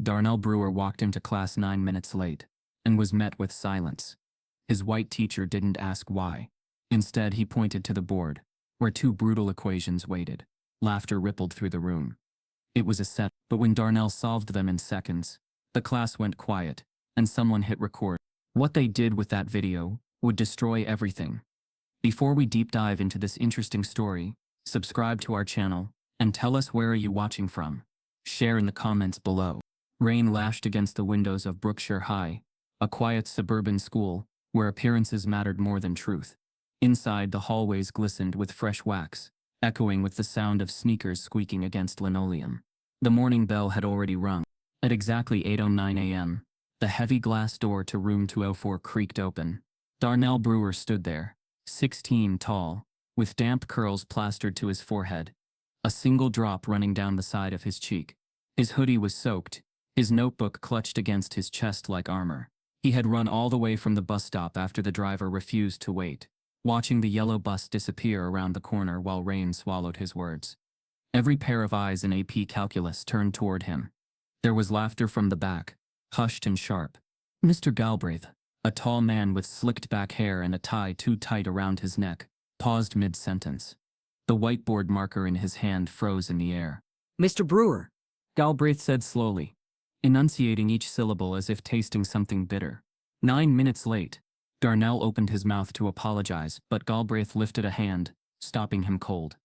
Darnell Brewer walked into class 9 minutes late and was met with silence. His white teacher didn't ask why. Instead, he pointed to the board, where two brutal equations waited. Laughter rippled through the room. It was a set, but when Darnell solved them in seconds, the class went quiet, and someone hit record. What they did with that video would destroy everything. Before we deep dive into this interesting story, subscribe to our channel, and tell us where are you watching from. Share in the comments below. Rain lashed against the windows of Brookshire High, a quiet suburban school where appearances mattered more than truth. Inside, the hallways glistened with fresh wax, echoing with the sound of sneakers squeaking against linoleum. The morning bell had already rung. At exactly 8:09 a.m., the heavy glass door to room 204 creaked open. Darnell Brewer stood there, 16 tall, with damp curls plastered to his forehead, a single drop running down the side of his cheek. His hoodie was soaked, his notebook clutched against his chest like armor. He had run all the way from the bus stop after the driver refused to wait, watching the yellow bus disappear around the corner while rain swallowed his words. Every pair of eyes in AP Calculus turned toward him. There was laughter from the back, hushed and sharp. Mr. Galbraith, a tall man with slicked back hair and a tie too tight around his neck, paused mid-sentence. The whiteboard marker in his hand froze in the air. Mr. Brewer, Galbraith said slowly, enunciating each syllable as if tasting something bitter. 9 minutes late. Darnell opened his mouth to apologize, but Galbraith lifted a hand, stopping him cold.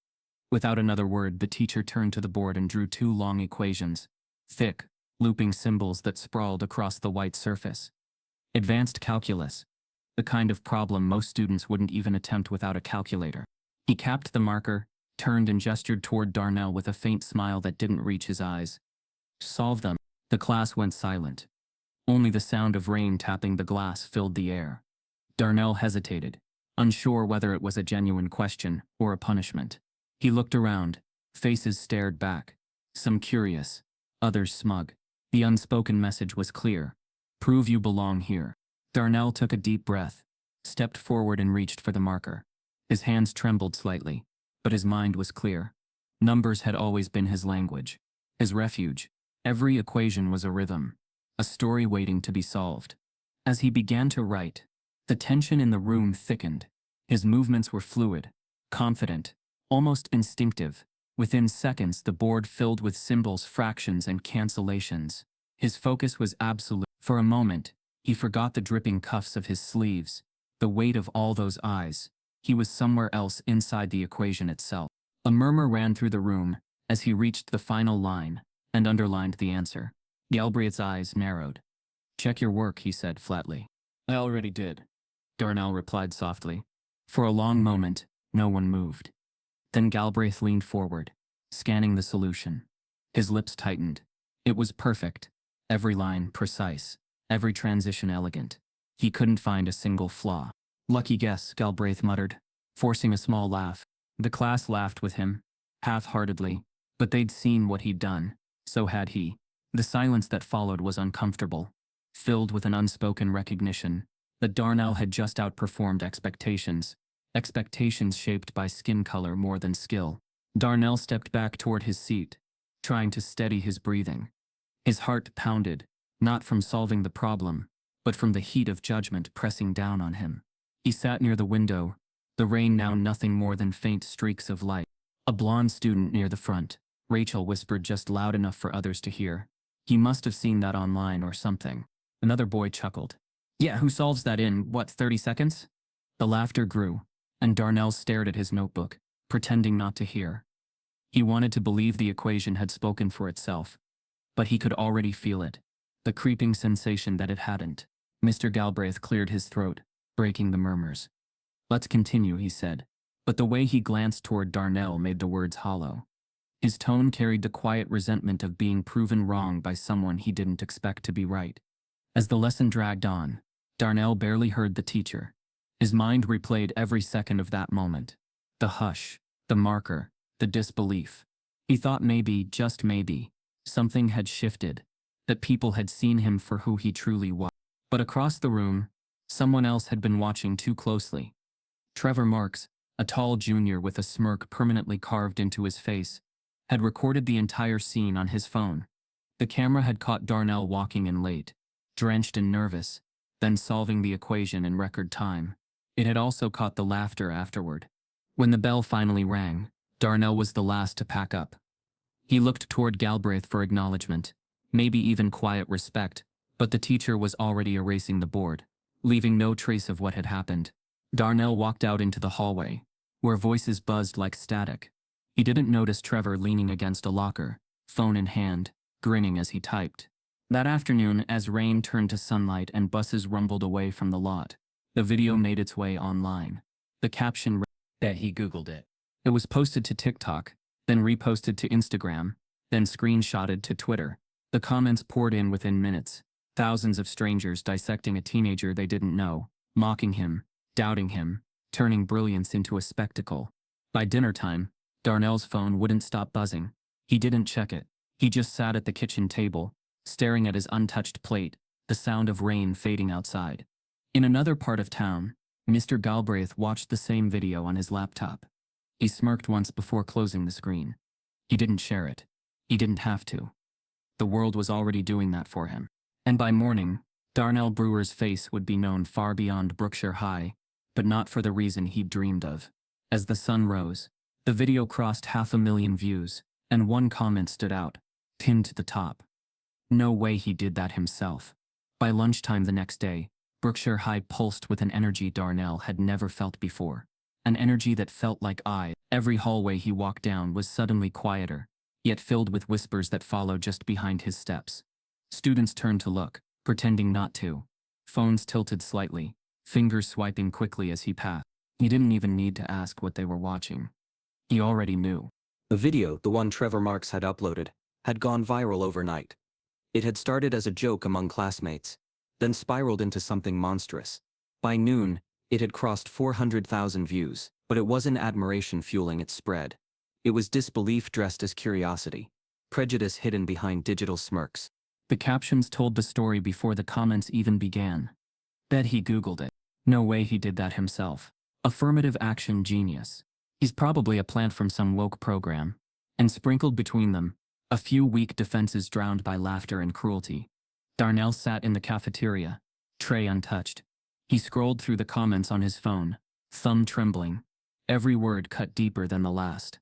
Without another word, the teacher turned to the board and drew two long equations, thick, looping symbols that sprawled across the white surface. Advanced calculus, the kind of problem most students wouldn't even attempt without a calculator. He capped the marker, turned and gestured toward Darnell with a faint smile that didn't reach his eyes. Solve them. The class went silent. Only the sound of rain tapping the glass filled the air. Darnell hesitated, unsure whether it was a genuine question or a punishment. He looked around. Faces stared back, some curious, others smug. The unspoken message was clear. Prove you belong here. Darnell took a deep breath, stepped forward and reached for the marker. His hands trembled slightly, but his mind was clear. Numbers had always been his language, his refuge. Every equation was a rhythm, a story waiting to be solved. As he began to write, the tension in the room thickened. His movements were fluid, confident, almost instinctive. Within seconds, the board filled with symbols, fractions, and cancellations. His focus was absolute. For a moment, he forgot the dripping cuffs of his sleeves, the weight of all those eyes. He was somewhere else inside the equation itself. A murmur ran through the room as he reached the final line and underlined the answer. Galbraith's eyes narrowed. Check your work, he said flatly. I already did, Darnell replied softly. For a long moment, no one moved. Then Galbraith leaned forward, scanning the solution. His lips tightened. It was perfect. Every line precise, every transition elegant. He couldn't find a single flaw. Lucky guess, Galbraith muttered, forcing a small laugh. The class laughed with him, half-heartedly, but they'd seen what he'd done. So had he. The silence that followed was uncomfortable, filled with an unspoken recognition that Darnell had just outperformed expectations, expectations shaped by skin color more than skill. Darnell stepped back toward his seat, trying to steady his breathing. His heart pounded, not from solving the problem, but from the heat of judgment pressing down on him. He sat near the window, the rain now nothing more than faint streaks of light. A blonde student near the front, Rachel, whispered just loud enough for others to hear. He must have seen that online or something. Another boy chuckled. Yeah, who solves that in, 30 seconds? The laughter grew, and Darnell stared at his notebook, pretending not to hear. He wanted to believe the equation had spoken for itself, but he could already feel it, the creeping sensation that it hadn't. Mr. Galbraith cleared his throat, breaking the murmurs. Let's continue, he said, but the way he glanced toward Darnell made the words hollow. His tone carried the quiet resentment of being proven wrong by someone he didn't expect to be right. As the lesson dragged on, Darnell barely heard the teacher. His mind replayed every second of that moment. The hush, the marker, the disbelief. He thought maybe, just maybe, something had shifted, that people had seen him for who he truly was. But across the room, someone else had been watching too closely. Trevor Marks, a tall junior with a smirk permanently carved into his face, had recorded the entire scene on his phone. The camera had caught Darnell walking in late, drenched and nervous, then solving the equation in record time. It had also caught the laughter afterward. When the bell finally rang, Darnell was the last to pack up. He looked toward Galbraith for acknowledgement, maybe even quiet respect, but the teacher was already erasing the board, leaving no trace of what had happened. Darnell walked out into the hallway, where voices buzzed like static. He didn't notice Trevor leaning against a locker, phone in hand, grinning as he typed. That afternoon, as rain turned to sunlight and buses rumbled away from the lot, the video made its way online. The caption read that he Googled it. It was posted to TikTok, then reposted to Instagram, then screenshotted to Twitter. The comments poured in within minutes, thousands of strangers dissecting a teenager they didn't know, mocking him, doubting him, turning brilliance into a spectacle. By dinner time, Darnell's phone wouldn't stop buzzing. He didn't check it. He just sat at the kitchen table, staring at his untouched plate, the sound of rain fading outside. In another part of town, Mr. Galbraith watched the same video on his laptop. He smirked once before closing the screen. He didn't share it. He didn't have to. The world was already doing that for him. And by morning, Darnell Brewer's face would be known far beyond Brookshire High, but not for the reason he'd dreamed of. As the sun rose, the video crossed 500,000 views, and one comment stood out, pinned to the top. No way he did that himself. By lunchtime the next day, Brookshire High pulsed with an energy Darnell had never felt before. An energy that felt like I. Every hallway he walked down was suddenly quieter, yet filled with whispers that followed just behind his steps. Students turned to look, pretending not to. Phones tilted slightly, fingers swiping quickly as he passed. He didn't even need to ask what they were watching. He already knew. The video, the one Trevor Marks had uploaded, had gone viral overnight. It had started as a joke among classmates, then spiraled into something monstrous. By noon, it had crossed 400,000 views, but it wasn't admiration fueling its spread. It was disbelief dressed as curiosity, prejudice hidden behind digital smirks. The captions told the story before the comments even began. Bet he Googled it. No way he did that himself. Affirmative action genius. He's probably a plant from some woke program. And sprinkled between them, a few weak defenses drowned by laughter and cruelty. Darnell sat in the cafeteria, tray untouched. He scrolled through the comments on his phone, thumb trembling. Every word cut deeper than the last.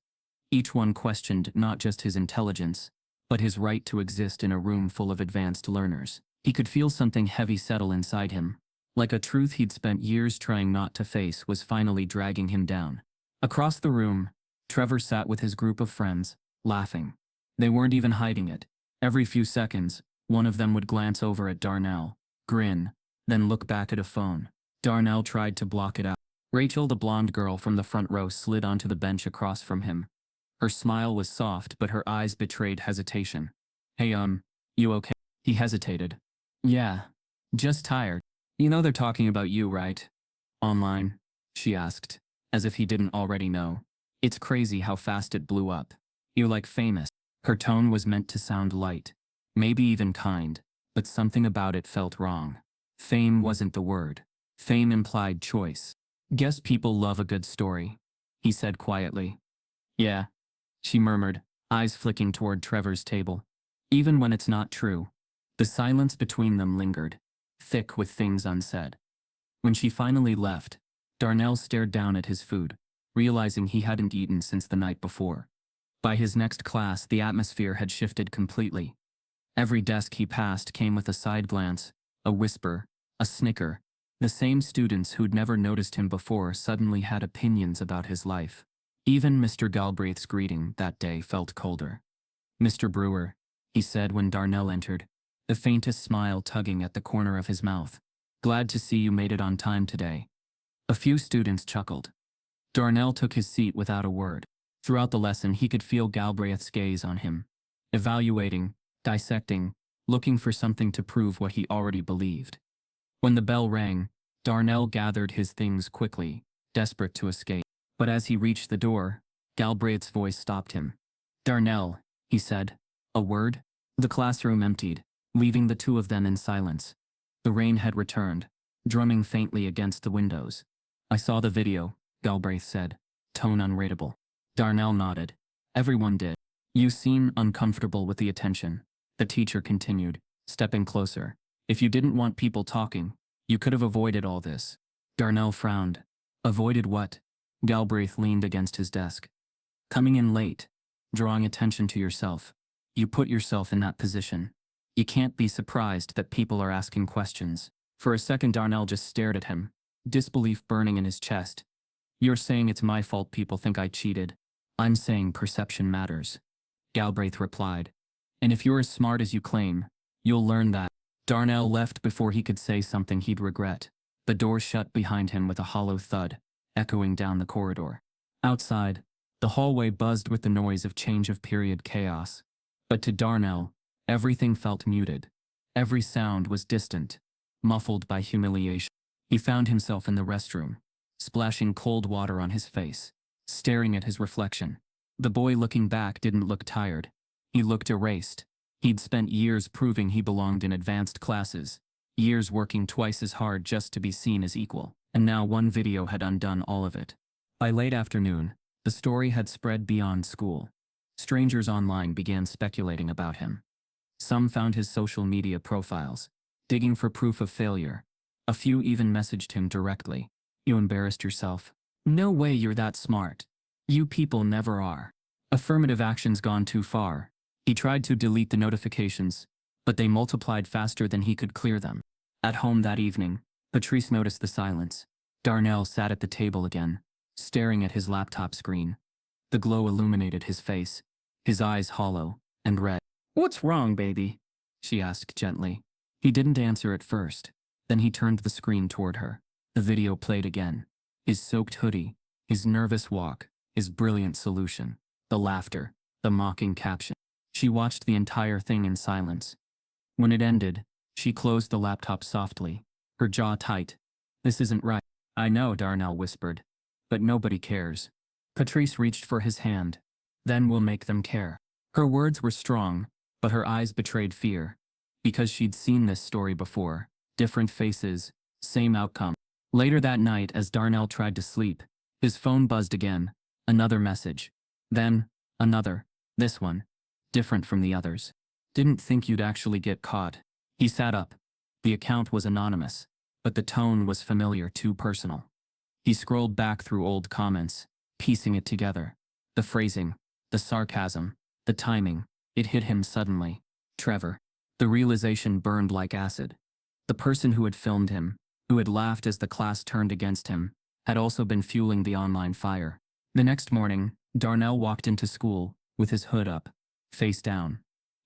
Each one questioned not just his intelligence, but his right to exist in a room full of advanced learners. He could feel something heavy settle inside him, like a truth he'd spent years trying not to face was finally dragging him down. Across the room, Trevor sat with his group of friends, laughing. They weren't even hiding it. Every few seconds, one of them would glance over at Darnell, grin, then look back at a phone. Darnell tried to block it out. Rachel, the blonde girl from the front row, slid onto the bench across from him. Her smile was soft, but her eyes betrayed hesitation. Hey, you okay? He hesitated. Yeah, just tired. You know they're talking about you, right? Online? She asked, as if he didn't already know. It's crazy how fast it blew up. You're like famous. Her tone was meant to sound light, maybe even kind, but something about it felt wrong. Fame wasn't the word. Fame implied choice. Guess people love a good story, he said quietly. Yeah, she murmured, eyes flicking toward Trevor's table. Even when it's not true. The silence between them lingered, thick with things unsaid. When she finally left, Darnell stared down at his food, realizing he hadn't eaten since the night before. By his next class, the atmosphere had shifted completely. Every desk he passed came with a side glance, a whisper, a snicker. The same students who'd never noticed him before suddenly had opinions about his life. Even Mr. Galbraith's greeting that day felt colder. Mr. Brewer, he said when Darnell entered, the faintest smile tugging at the corner of his mouth. Glad to see you made it on time today. A few students chuckled. Darnell took his seat without a word. Throughout the lesson, he could feel Galbraith's gaze on him, evaluating, dissecting, looking for something to prove what he already believed. When the bell rang, Darnell gathered his things quickly, desperate to escape. But as he reached the door, Galbraith's voice stopped him. Darnell, he said. A word? The classroom emptied, leaving the two of them in silence. The rain had returned, drumming faintly against the windows. I saw the video, Galbraith said, tone unreadable. Darnell nodded. Everyone did. You seem uncomfortable with the attention. The teacher continued, stepping closer. If you didn't want people talking, you could have avoided all this. Darnell frowned. Avoided what? Galbraith leaned against his desk. Coming in late. Drawing attention to yourself. You put yourself in that position. You can't be surprised that people are asking questions. For a second Darnell just stared at him, disbelief burning in his chest. You're saying it's my fault people think I cheated. I'm saying perception matters. Galbraith replied. And if you're as smart as you claim, you'll learn that. Darnell left before he could say something he'd regret. The door shut behind him with a hollow thud, echoing down the corridor. Outside, the hallway buzzed with the noise of change-of-period chaos. But to Darnell, everything felt muted. Every sound was distant, muffled by humiliation. He found himself in the restroom, splashing cold water on his face, staring at his reflection. The boy looking back didn't look tired. He looked erased. He'd spent years proving he belonged in advanced classes, years working twice as hard just to be seen as equal, and now one video had undone all of it. By late afternoon, the story had spread beyond school. Strangers online began speculating about him. Some found his social media profiles, digging for proof of failure. A few even messaged him directly. You embarrassed yourself. No way you're that smart. You people never are. Affirmative action's gone too far. He tried to delete the notifications, but they multiplied faster than he could clear them. At home that evening, Patrice noticed the silence. Darnell sat at the table again, staring at his laptop screen. The glow illuminated his face, his eyes hollow and red. What's wrong, baby? She asked gently. He didn't answer at first. Then he turned the screen toward her. The video played again. His soaked hoodie, his nervous walk, his brilliant solution, the laughter, the mocking caption. She watched the entire thing in silence. When it ended, she closed the laptop softly, her jaw tight. This isn't right. I know, Darnell whispered. But nobody cares. Patrice reached for his hand. Then we'll make them care. Her words were strong, but her eyes betrayed fear. Because she'd seen this story before. Different faces, same outcome. Later that night, as Darnell tried to sleep, his phone buzzed again. Another message. Then, another. This one. Different from the others. Didn't think you'd actually get caught. He sat up. The account was anonymous, but the tone was familiar, too personal. He scrolled back through old comments, piecing it together. The phrasing, the sarcasm, the timing. It hit him suddenly. Trevor. The realization burned like acid. The person who had filmed him, who had laughed as the class turned against him, had also been fueling the online fire. The next morning, Darnell walked into school, with his hood up, face down.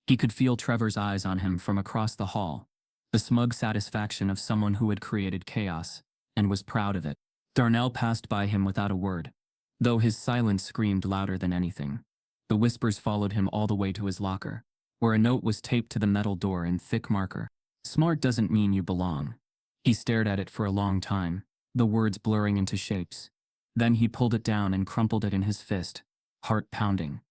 He could feel Trevor's eyes on him from across the hall, the smug satisfaction of someone who had created chaos, and was proud of it. Darnell passed by him without a word, though his silence screamed louder than anything. The whispers followed him all the way to his locker, where a note was taped to the metal door in thick marker. Smart doesn't mean you belong. He stared at it for a long time, the words blurring into shapes. Then he pulled it down and crumpled it in his fist, heart pounding.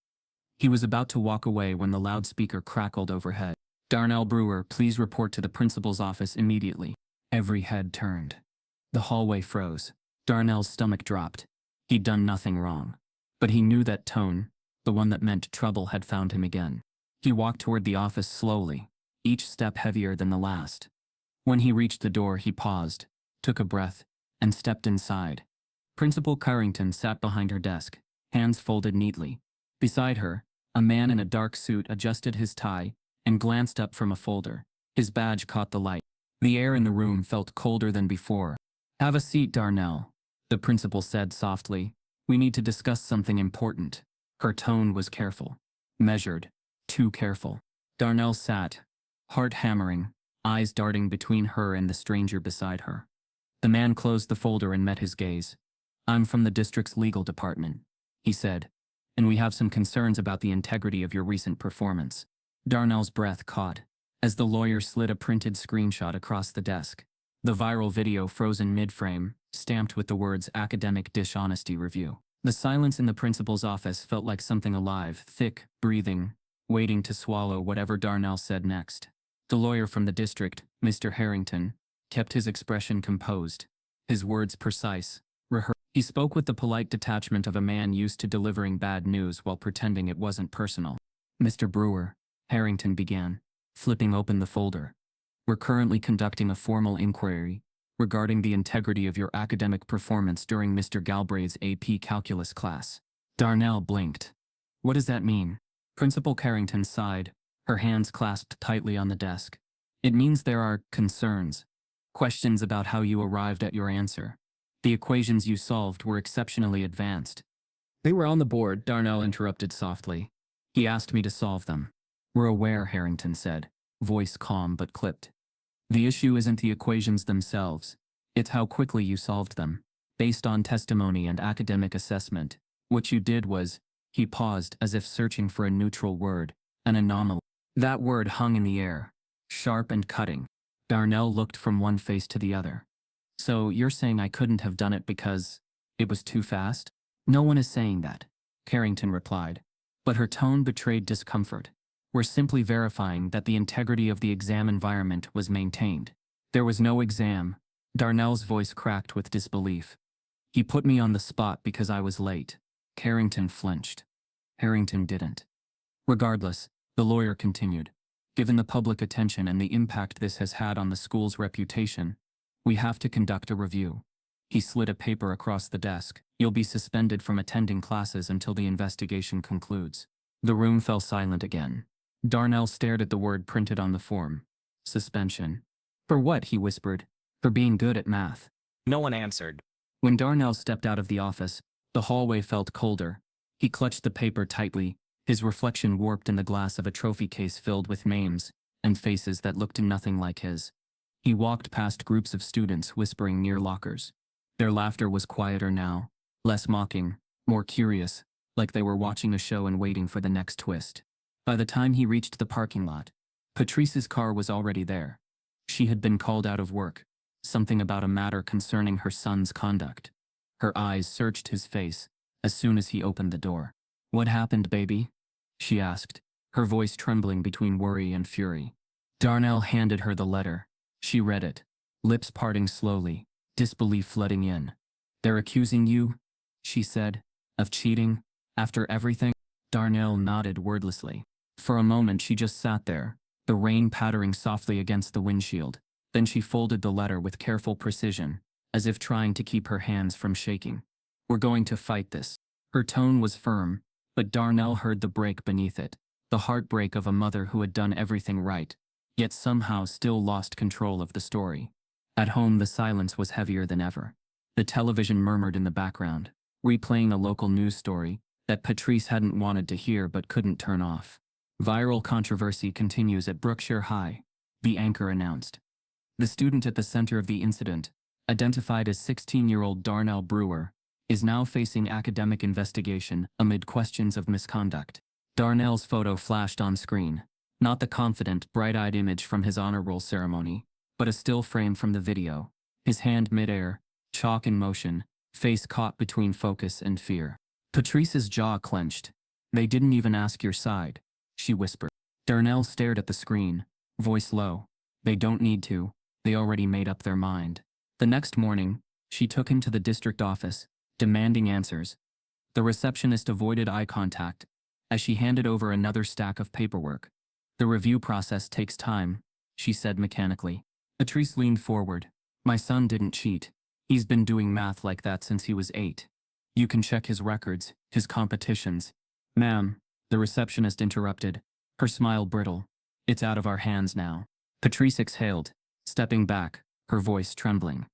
He was about to walk away when the loudspeaker crackled overhead. Darnell Brewer, please report to the principal's office immediately. Every head turned. The hallway froze. Darnell's stomach dropped. He'd done nothing wrong. But he knew that tone, the one that meant trouble, had found him again. He walked toward the office slowly, each step heavier than the last. When he reached the door, he paused, took a breath, and stepped inside. Principal Carrington sat behind her desk, hands folded neatly. Beside her, a man in a dark suit adjusted his tie and glanced up from a folder. His badge caught the light. The air in the room felt colder than before. Have a seat, Darnell, the principal said softly. We need to discuss something important. Her tone was careful, measured, too careful. Darnell sat, heart hammering, eyes darting between her and the stranger beside her. The man closed the folder and met his gaze. I'm from the district's legal department, he said, and we have some concerns about the integrity of your recent performance. Darnell's breath caught as the lawyer slid a printed screenshot across the desk. The viral video frozen mid-frame, stamped with the words Academic Dishonesty Review. The silence in the principal's office felt like something alive, thick, breathing, waiting to swallow whatever Darnell said next. The lawyer from the district, Mr. Harrington, kept his expression composed, his words precise, rehearsed. He spoke with the polite detachment of a man used to delivering bad news while pretending it wasn't personal. Mr. Brewer, Harrington began, flipping open the folder. We're currently conducting a formal inquiry regarding the integrity of your academic performance during Mr. Galbraith's AP Calculus class. Darnell blinked. What does that mean? Principal Carrington sighed, her hands clasped tightly on the desk. It means there are concerns, questions about how you arrived at your answer. The equations you solved were exceptionally advanced. They were on the board, Darnell interrupted softly. He asked me to solve them. We're aware, Harrington said, voice calm but clipped. The issue isn't the equations themselves. It's how quickly you solved them. Based on testimony and academic assessment, what you did was, he paused as if searching for a neutral word, an anomaly. That word hung in the air, sharp and cutting. Darnell looked from one face to the other. So you're saying I couldn't have done it because it was too fast? No one is saying that, Carrington replied, but her tone betrayed discomfort. We're simply verifying that the integrity of the exam environment was maintained. There was no exam. Darnell's voice cracked with disbelief. He put me on the spot because I was late. Carrington flinched. Harrington didn't. Regardless, the lawyer continued, given the public attention and the impact this has had on the school's reputation, we have to conduct a review. He slid a paper across the desk. You'll be suspended from attending classes until the investigation concludes. The room fell silent again. Darnell stared at the word printed on the form. Suspension. For what? He whispered. For being good at math. No one answered. When Darnell stepped out of the office, the hallway felt colder. He clutched the paper tightly, his reflection warped in the glass of a trophy case filled with names and faces that looked nothing like his. He walked past groups of students whispering near lockers. Their laughter was quieter now, less mocking, more curious, like they were watching a show and waiting for the next twist. By the time he reached the parking lot, Patrice's car was already there. She had been called out of work, something about a matter concerning her son's conduct. Her eyes searched his face as soon as he opened the door. What happened, baby? She asked, her voice trembling between worry and fury. Darnell handed her the letter. She read it, lips parting slowly, disbelief flooding in. They're accusing you, she said, of cheating, after everything? Darnell nodded wordlessly. For a moment she just sat there, the rain pattering softly against the windshield. Then she folded the letter with careful precision, as if trying to keep her hands from shaking. We're going to fight this. Her tone was firm, but Darnell heard the break beneath it, the heartbreak of a mother who had done everything right, yet somehow still lost control of the story. At home the silence was heavier than ever. The television murmured in the background, replaying a local news story that Patrice hadn't wanted to hear but couldn't turn off. Viral controversy continues at Brookshire High, the anchor announced. The student at the center of the incident, identified as 16-year-old Darnell Brewer, is now facing academic investigation amid questions of misconduct. Darnell's photo flashed on screen, not the confident, bright-eyed image from his honor roll ceremony, but a still frame from the video, his hand midair, chalk in motion, face caught between focus and fear. Patrice's jaw clenched. They didn't even ask your side, she whispered. Darnell stared at the screen, voice low. They don't need to. They already made up their mind. The next morning, she took him to the district office, demanding answers. The receptionist avoided eye contact as she handed over another stack of paperwork. The review process takes time, she said mechanically. Patrice leaned forward. My son didn't cheat. He's been doing math like that since he was 8. You can check his records, his competitions. Ma'am, the receptionist interrupted, her smile brittle. It's out of our hands now. Patrice exhaled, stepping back, her voice trembling.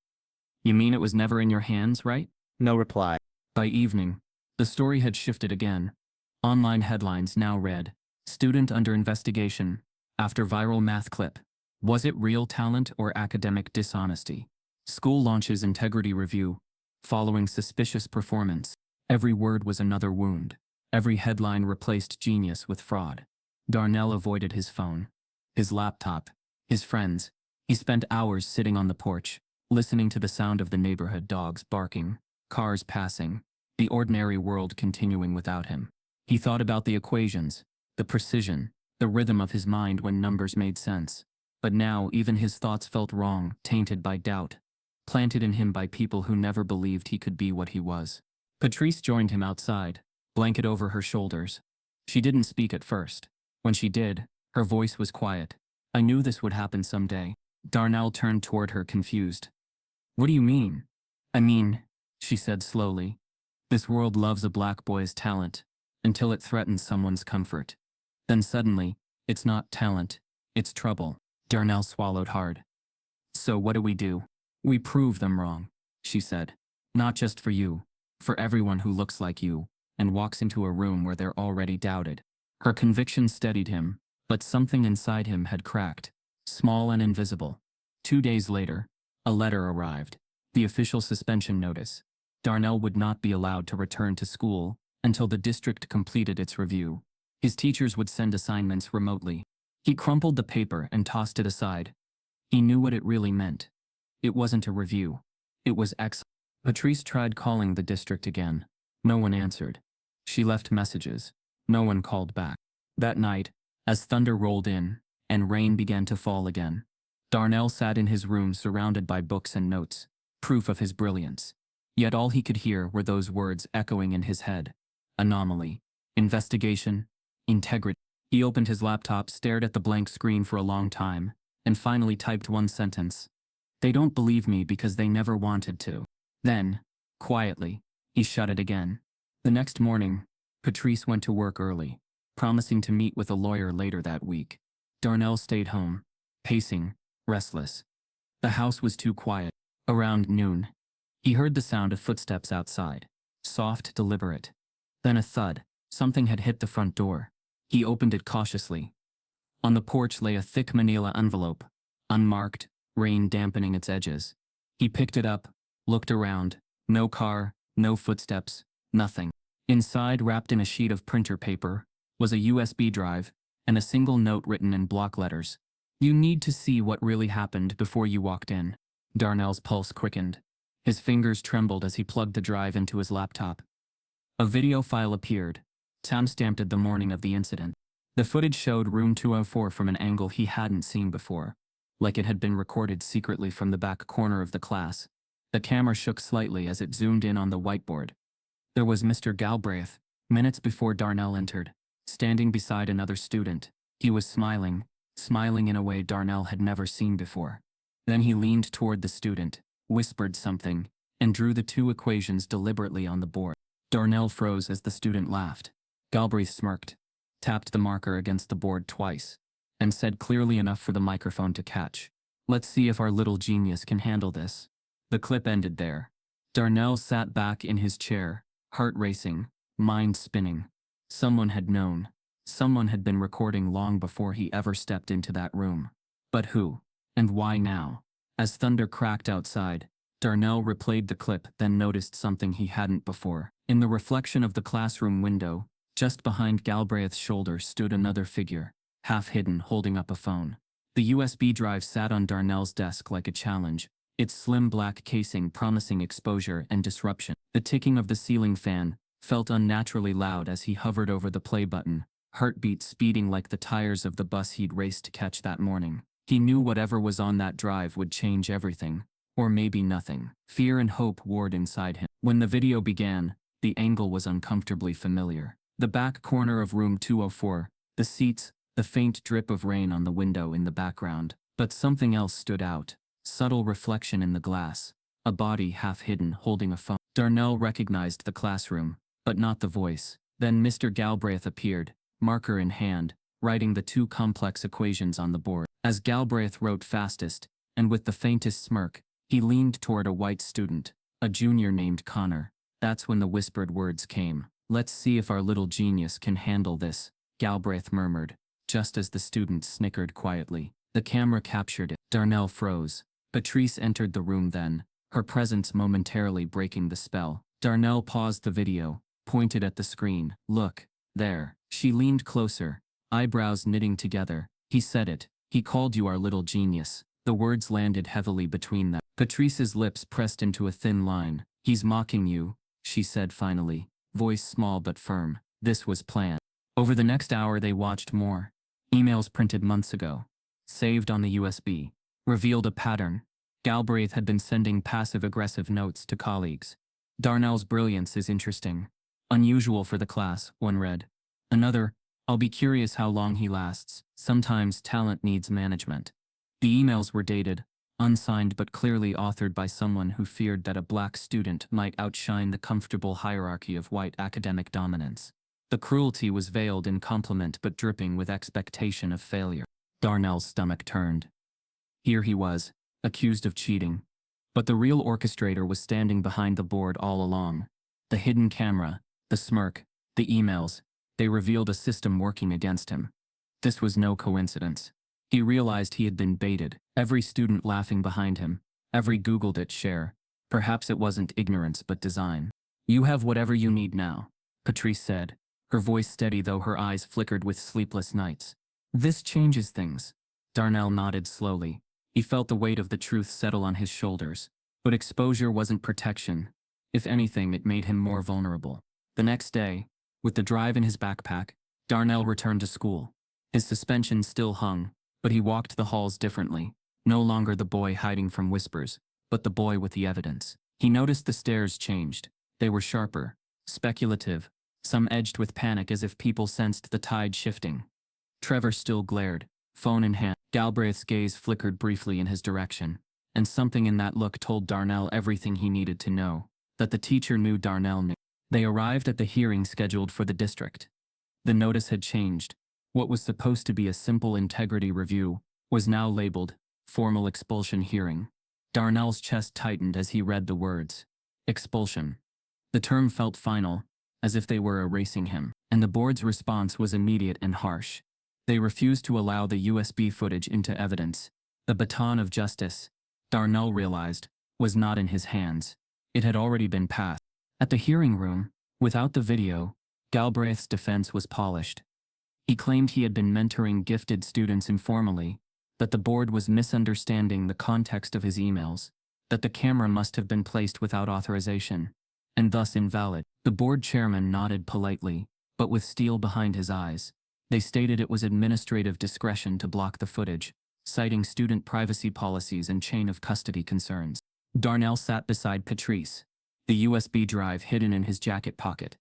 You mean it was never in your hands, right? No reply. By evening, the story had shifted again. Online headlines now read, Student under investigation, after viral math clip. Was it real talent or academic dishonesty? School launches integrity review, following suspicious performance. Every word was another wound. Every headline replaced genius with fraud. Darnell avoided his phone, his laptop, his friends. He spent hours sitting on the porch, listening to the sound of the neighborhood dogs barking, cars passing, the ordinary world continuing without him. He thought about the equations, the precision, the rhythm of his mind when numbers made sense. But now even his thoughts felt wrong, tainted by doubt, planted in him by people who never believed he could be what he was. Patrice joined him outside, blanket over her shoulders. She didn't speak at first. When she did, her voice was quiet, I knew this would happen someday. Darnell turned toward her confused. What do you mean? I mean, she said slowly. This world loves a black boy's talent, until it threatens someone's comfort. Then suddenly, it's not talent, it's trouble. Darnell swallowed hard. So what do? We prove them wrong, she said. Not just for you, for everyone who looks like you, and walks into a room where they're already doubted. Her conviction steadied him, but something inside him had cracked, small and invisible. 2 days later, a letter arrived, the official suspension notice. Darnell would not be allowed to return to school until the district completed its review. His teachers would send assignments remotely. He crumpled the paper and tossed it aside. He knew what it really meant. It wasn't a review. It was excellent. Patrice tried calling the district again. No one answered. She left messages. No one called back. That night, as thunder rolled in, and rain began to fall again, Darnell sat in his room surrounded by books and notes, proof of his brilliance. Yet all he could hear were those words echoing in his head. Anomaly. Investigation. Integrity. He opened his laptop, stared at the blank screen for a long time, and finally typed one sentence. They don't believe me because they never wanted to. Then, quietly, he shut it again. The next morning, Patrice went to work early, promising to meet with a lawyer later that week. Darnell stayed home, pacing, restless. The house was too quiet. Around noon, he heard the sound of footsteps outside, soft, deliberate. Then a thud. Something had hit the front door. He opened it cautiously. On the porch lay a thick manila envelope, unmarked, rain dampening its edges. He picked it up, looked around. No car, no footsteps, nothing. Inside, wrapped in a sheet of printer paper, was a USB drive and a single note written in block letters. You need to see what really happened before you walked in. Darnell's pulse quickened. His fingers trembled as he plugged the drive into his laptop. A video file appeared, timestamped at the morning of the incident. The footage showed room 204 from an angle he hadn't seen before, like it had been recorded secretly from the back corner of the class. The camera shook slightly as it zoomed in on the whiteboard. There was Mr. Galbraith, minutes before Darnell entered, standing beside another student. He was smiling in a way Darnell had never seen before. Then he leaned toward the student, whispered something, and drew the two equations deliberately on the board. Darnell froze as the student laughed. Galbraith smirked, tapped the marker against the board twice, and said clearly enough for the microphone to catch, "Let's see if our little genius can handle this." The clip ended there. Darnell sat back in his chair, heart racing, mind spinning. Someone had known. Someone had been recording long before he ever stepped into that room. But who? And why now? As thunder cracked outside, Darnell replayed the clip, then noticed something he hadn't before. In the reflection of the classroom window, just behind Galbraith's shoulder stood another figure, half hidden, holding up a phone. The USB drive sat on Darnell's desk like a challenge, its slim black casing promising exposure and disruption. The ticking of the ceiling fan felt unnaturally loud as he hovered over the play button, heartbeat speeding like the tires of the bus he'd raced to catch that morning. He knew whatever was on that drive would change everything, or maybe nothing. Fear and hope warred inside him. When the video began, the angle was uncomfortably familiar. The back corner of room 204, the seats, the faint drip of rain on the window in the background. But something else stood out. Subtle reflection in the glass. A body half hidden holding a phone. Darnell recognized the classroom, but not the voice. Then Mr. Galbraith appeared, marker in hand, writing the two complex equations on the board. As Galbraith wrote fastest, and with the faintest smirk, he leaned toward a white student, a junior named Connor. That's when the whispered words came. "Let's see if our little genius can handle this," Galbraith murmured, just as the student snickered quietly. The camera captured it. Darnell froze. Patrice entered the room then, her presence momentarily breaking the spell. Darnell paused the video, pointed at the screen. "Look, there." She leaned closer, eyebrows knitting together. "He said it. He called you our little genius." The words landed heavily between them. Patrice's lips pressed into a thin line. "He's mocking you," she said finally, voice small but firm. This was planned. Over the next hour they watched more. Emails printed months ago, saved on the USB, revealed a pattern. Galbraith had been sending passive-aggressive notes to colleagues. "Darnell's brilliance is interesting. Unusual for the class," one read. Another, I'll be curious how long he lasts. Sometimes talent needs management. The emails were dated, unsigned but clearly authored by someone who feared that a black student might outshine the comfortable hierarchy of white academic dominance. The cruelty was veiled in compliment but dripping with expectation of failure. Darnell's stomach turned. Here he was, accused of cheating. But the real orchestrator was standing behind the board all along. The hidden camera, the smirk, the emails, they revealed a system working against him. This was no coincidence. He realized he had been baited, every student laughing behind him, every Googled it share. Perhaps it wasn't ignorance but design. You have whatever you need now, Patrice said, her voice steady though her eyes flickered with sleepless nights. This changes things. Darnell nodded slowly. He felt the weight of the truth settle on his shoulders. But exposure wasn't protection. If anything, it made him more vulnerable. The next day, with the drive in his backpack, Darnell returned to school. His suspension still hung, but he walked the halls differently. No longer the boy hiding from whispers, but the boy with the evidence. He noticed the stares changed. They were sharper, speculative, some edged with panic as if people sensed the tide shifting. Trevor still glared, phone in hand. Galbraith's gaze flickered briefly in his direction, and something in that look told Darnell everything he needed to know, that the teacher knew Darnell knew. They arrived at the hearing scheduled for the district. The notice had changed. What was supposed to be a simple integrity review was now labeled formal expulsion hearing. Darnell's chest tightened as he read the words. Expulsion. The term felt final, as if they were erasing him, and the board's response was immediate and harsh. They refused to allow the USB footage into evidence. The baton of justice, Darnell realized, was not in his hands. It had already been passed. At the hearing room, without the video, Galbraith's defense was polished. He claimed he had been mentoring gifted students informally, that the board was misunderstanding the context of his emails, that the camera must have been placed without authorization, and thus invalid. The board chairman nodded politely, but with steel behind his eyes. They stated it was administrative discretion to block the footage, citing student privacy policies and chain of custody concerns. Darnell sat beside Patrice, the USB drive hidden in his jacket pocket.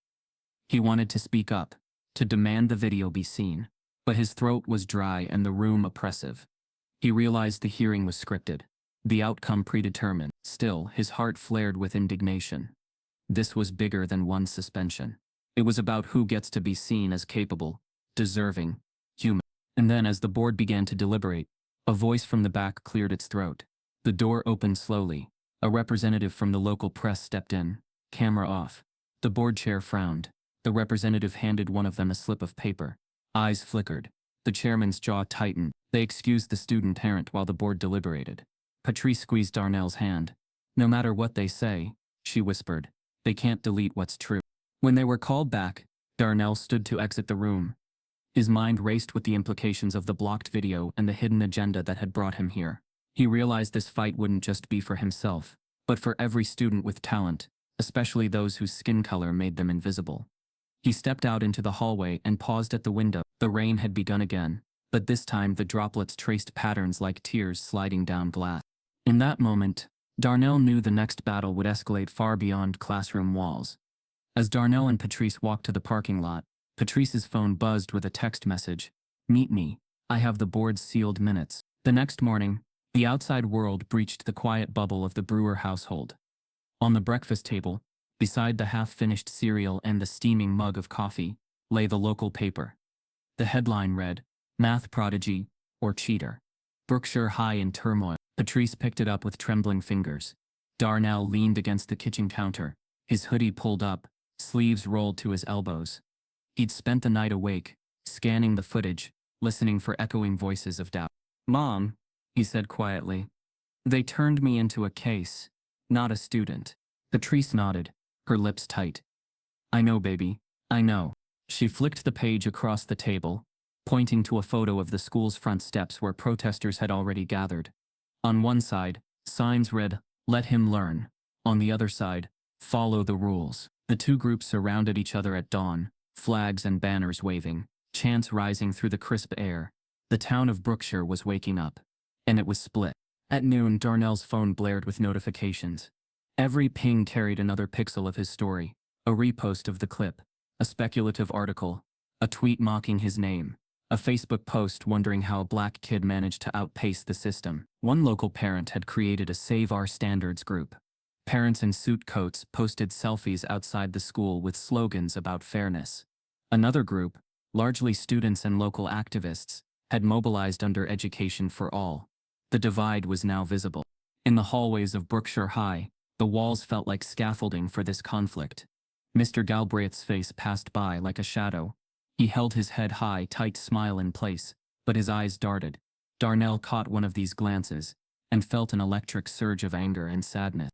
He wanted to speak up, to demand the video be seen, but his throat was dry and the room oppressive. He realized the hearing was scripted, the outcome predetermined. Still, his heart flared with indignation. This was bigger than one suspension. It was about who gets to be seen as capable, deserving, human. And then as the board began to deliberate, a voice from the back cleared its throat. The door opened slowly. A representative from the local press stepped in, camera off. The board chair frowned. The representative handed one of them a slip of paper. Eyes flickered. The chairman's jaw tightened. They excused the student parent while the board deliberated. Patrice squeezed Darnell's hand. No matter what they say, she whispered, they can't delete what's true. When they were called back, Darnell stood to exit the room. His mind raced with the implications of the blocked video and the hidden agenda that had brought him here. He realized this fight wouldn't just be for himself, but for every student with talent, especially those whose skin color made them invisible. He stepped out into the hallway and paused at the window. The rain had begun again, but this time the droplets traced patterns like tears sliding down glass. In that moment, Darnell knew the next battle would escalate far beyond classroom walls. As Darnell and Patrice walked to the parking lot, Patrice's phone buzzed with a text message. Meet me. I have the board's sealed minutes. The next morning, the outside world breached the quiet bubble of the Brewer household. On the breakfast table, beside the half-finished cereal and the steaming mug of coffee, lay the local paper. The headline read, Math Prodigy or Cheater. Brookshire High in turmoil. Patrice picked it up with trembling fingers. Darnell leaned against the kitchen counter, his hoodie pulled up, sleeves rolled to his elbows. He'd spent the night awake, scanning the footage, listening for echoing voices of doubt. Mom, he said quietly, they turned me into a case, not a student. Patrice nodded, her lips tight. I know, baby, I know. She flicked the page across the table, pointing to a photo of the school's front steps where protesters had already gathered. On one side, signs read, Let him learn. On the other side, Follow the rules. The two groups surrounded each other at dawn, flags and banners waving, chants rising through the crisp air. The town of Brookshire was waking up. And it was split. At noon, Darnell's phone blared with notifications. Every ping carried another pixel of his story, a repost of the clip, a speculative article, A tweet mocking his name. A Facebook post wondering how a black kid managed to outpace the system. One local parent had created a Save Our Standards group. Parents in suit coats posted selfies outside the school with slogans about fairness. Another group, largely students and local activists, had mobilized under Education for All. The divide was now visible. In the hallways of Brookshire High, the walls felt like scaffolding for this conflict. Mr. Galbraith's face passed by like a shadow. He held his head high, tight smile in place, but his eyes darted. Darnell caught one of these glances and felt an electric surge of anger and sadness.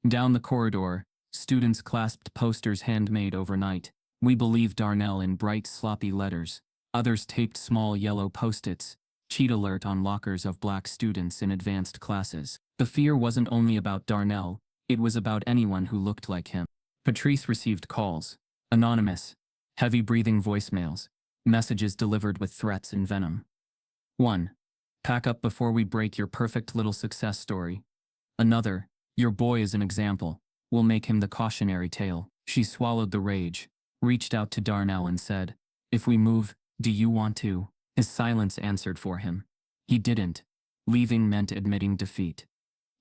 Down the corridor, students clasped posters handmade overnight. We believe Darnell in bright, sloppy letters. Others taped small yellow post-its, cheat alert on lockers of black students in advanced classes. The fear wasn't only about Darnell, it was about anyone who looked like him. Patrice received calls. Anonymous. Heavy-breathing voicemails. Messages delivered with threats and venom. 1. Pack up before we break your perfect little success story. Another. Your boy is an example. We'll make him the cautionary tale. She swallowed the rage, reached out to Darnell and said, "If we move, do you want to?" His silence answered for him. He didn't. Leaving meant admitting defeat.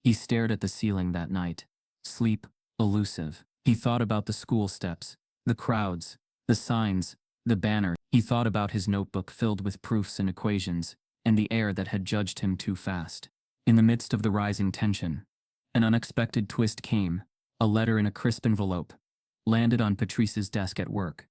He stared at the ceiling that night. Sleep, elusive. He thought about the school steps, the crowds, the signs, the banner. He thought about his notebook filled with proofs and equations, and the air that had judged him too fast. In the midst of the rising tension, an unexpected twist came. A letter in a crisp envelope landed on Patrice's desk at work.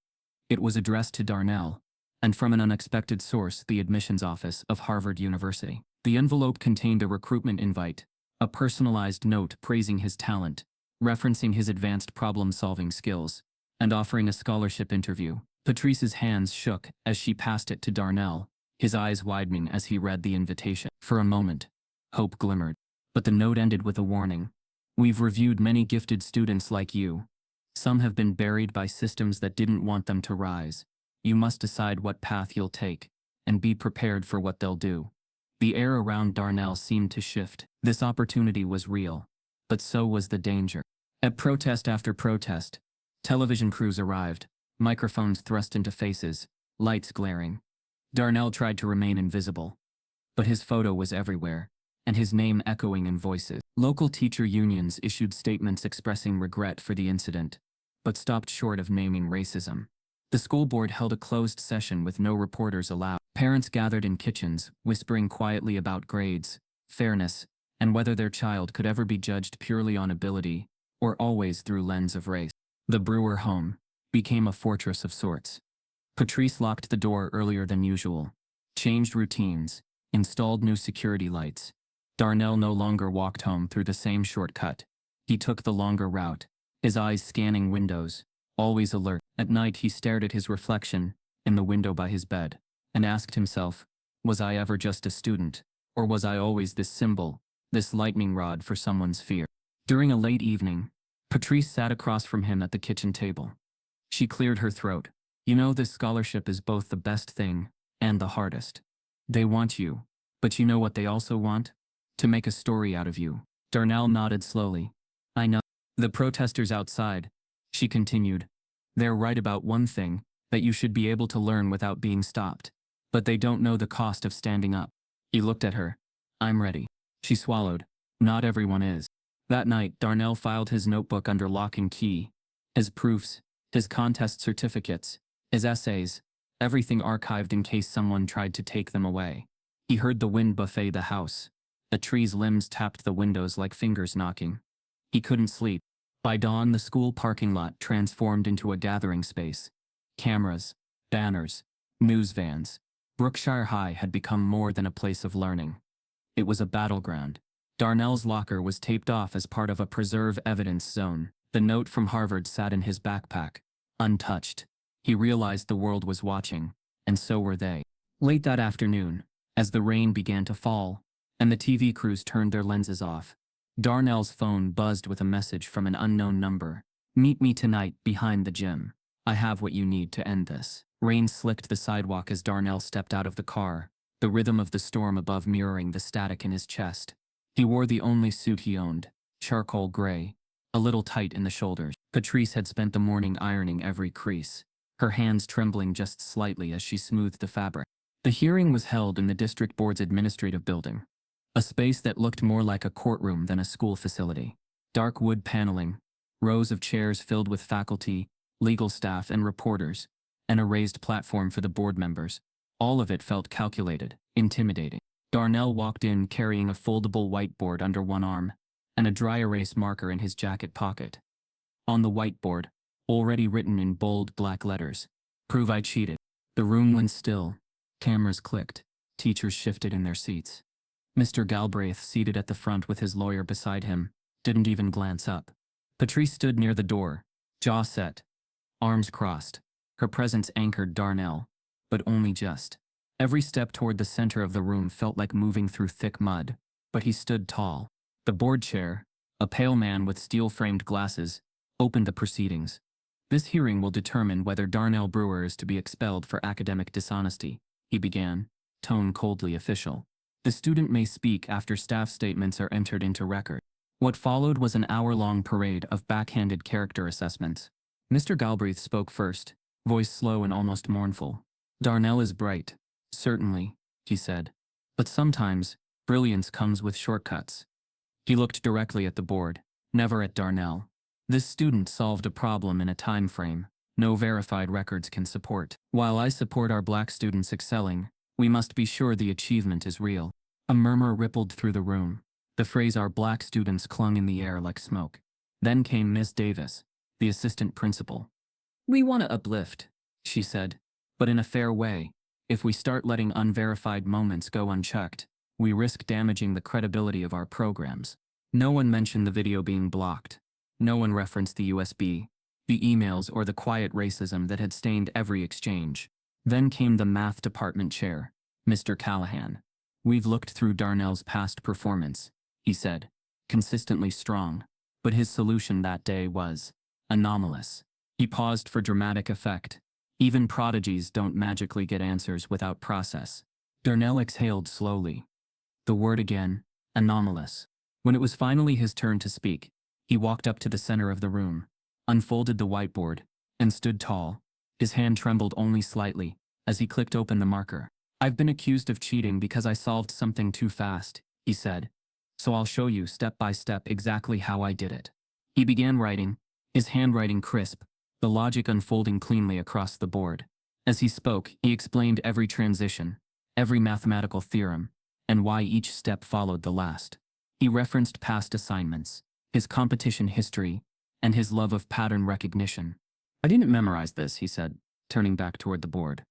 It was addressed to Darnell, and from an unexpected source, the admissions office of Harvard University. The envelope contained a recruitment invite, a personalized note praising his talent, referencing his advanced problem-solving skills, and offering a scholarship interview. Patrice's hands shook as she passed it to Darnell, his eyes widening as he read the invitation. For a moment, hope glimmered, but the note ended with a warning. "We've reviewed many gifted students like you. Some have been buried by systems that didn't want them to rise. You must decide what path you'll take, and be prepared for what they'll do." The air around Darnell seemed to shift. This opportunity was real, but so was the danger. At protest after protest, television crews arrived, microphones thrust into faces, lights glaring. Darnell tried to remain invisible, but his photo was everywhere, and his name echoing in voices. Local teacher unions issued statements expressing regret for the incident, but stopped short of naming racism. The school board held a closed session with no reporters allowed. Parents gathered in kitchens, whispering quietly about grades, fairness, and whether their child could ever be judged purely on ability, or always through lens of race. The Brewer home became a fortress of sorts. Patrice locked the door earlier than usual, changed routines, installed new security lights. Darnell no longer walked home through the same shortcut. He took the longer route, his eyes scanning windows, always alert. At night he stared at his reflection in the window by his bed, and asked himself, was I ever just a student, or was I always this symbol, this lightning rod for someone's fear? During a late evening, Patrice sat across from him at the kitchen table. She cleared her throat. "You know, this scholarship is both the best thing and the hardest. They want you, but you know what they also want? To make a story out of you." Darnell nodded slowly. "I know." "The protesters outside," she continued, "they're right about one thing, that you should be able to learn without being stopped. But they don't know the cost of standing up." He looked at her. "I'm ready." She swallowed. "Not everyone is." That night, Darnell filed his notebook under lock and key. His proofs, his contest certificates, his essays, everything archived in case someone tried to take them away. He heard the wind buffet the house. A tree's limbs tapped the windows like fingers knocking. He couldn't sleep. By dawn, the school parking lot transformed into a gathering space. Cameras, banners, news vans. Brookshire High had become more than a place of learning. It was a battleground. Darnell's locker was taped off as part of a preserve evidence zone. The note from Harvard sat in his backpack, untouched. He realized the world was watching, and so were they. Late that afternoon, as the rain began to fall, and the TV crews turned their lenses off, Darnell's phone buzzed with a message from an unknown number. "Meet me tonight behind the gym. I have what you need to end this." Rain slicked the sidewalk as Darnell stepped out of the car, the rhythm of the storm above mirroring the static in his chest. He wore the only suit he owned, charcoal gray, a little tight in the shoulders. Patrice had spent the morning ironing every crease. her hands trembling just slightly as she smoothed the fabric. The hearing was held in the district board's administrative building, a space that looked more like a courtroom than a school facility. Dark wood paneling, rows of chairs filled with faculty, legal staff, and reporters, and a raised platform for the board members. All of it felt calculated, intimidating. Darnell walked in carrying a foldable whiteboard under one arm and a dry erase marker in his jacket pocket. On the whiteboard, already written in bold black letters, "Prove I cheated." The room went still. Cameras clicked. Teachers shifted in their seats. Mr. Galbraith, seated at the front with his lawyer beside him, didn't even glance up. Patrice stood near the door, jaw set, arms crossed. Her presence anchored Darnell, but only just. Every step toward the center of the room felt like moving through thick mud, but he stood tall. The board chair, a pale man with steel-framed glasses, opened the proceedings. "This hearing will determine whether Darnell Brewer is to be expelled for academic dishonesty," he began, tone coldly official. "The student may speak after staff statements are entered into record." What followed was an hour-long parade of backhanded character assessments. Mr. Galbraith spoke first, voice slow and almost mournful. "Darnell is bright, certainly," he said. "But sometimes, brilliance comes with shortcuts." He looked directly at the board, never at Darnell. "This student solved a problem in a time frame no verified records can support. While I support our black students excelling, we must be sure the achievement is real." A murmur rippled through the room. The phrase "our black students" clung in the air like smoke. Then came Miss Davis, the assistant principal. "We want to uplift," she said, "but in a fair way. If we start letting unverified moments go unchecked, we risk damaging the credibility of our programs." No one mentioned the video being blocked. No one referenced the USB, the emails, or the quiet racism that had stained every exchange. Then came the math department chair, Mr. Callahan. "We've looked through Darnell's past performance," he said, consistently strong, but his solution that day was anomalous. He paused for dramatic effect. Even prodigies don't magically get answers without process. Darnell exhaled slowly. The word again, anomalous. When it was finally his turn to speak, he walked up to the center of the room, unfolded the whiteboard, and stood tall. His hand trembled only slightly as he clicked open the marker. "I've been accused of cheating because I solved something too fast," he said. "So I'll show you step by step exactly how I did it." He began writing, his handwriting crisp, the logic unfolding cleanly across the board. As he spoke, he explained every transition, every mathematical theorem, and why each step followed the last. He referenced past assignments, his competition history, and his love of pattern recognition. "I didn't memorize this," he said, turning back toward the board.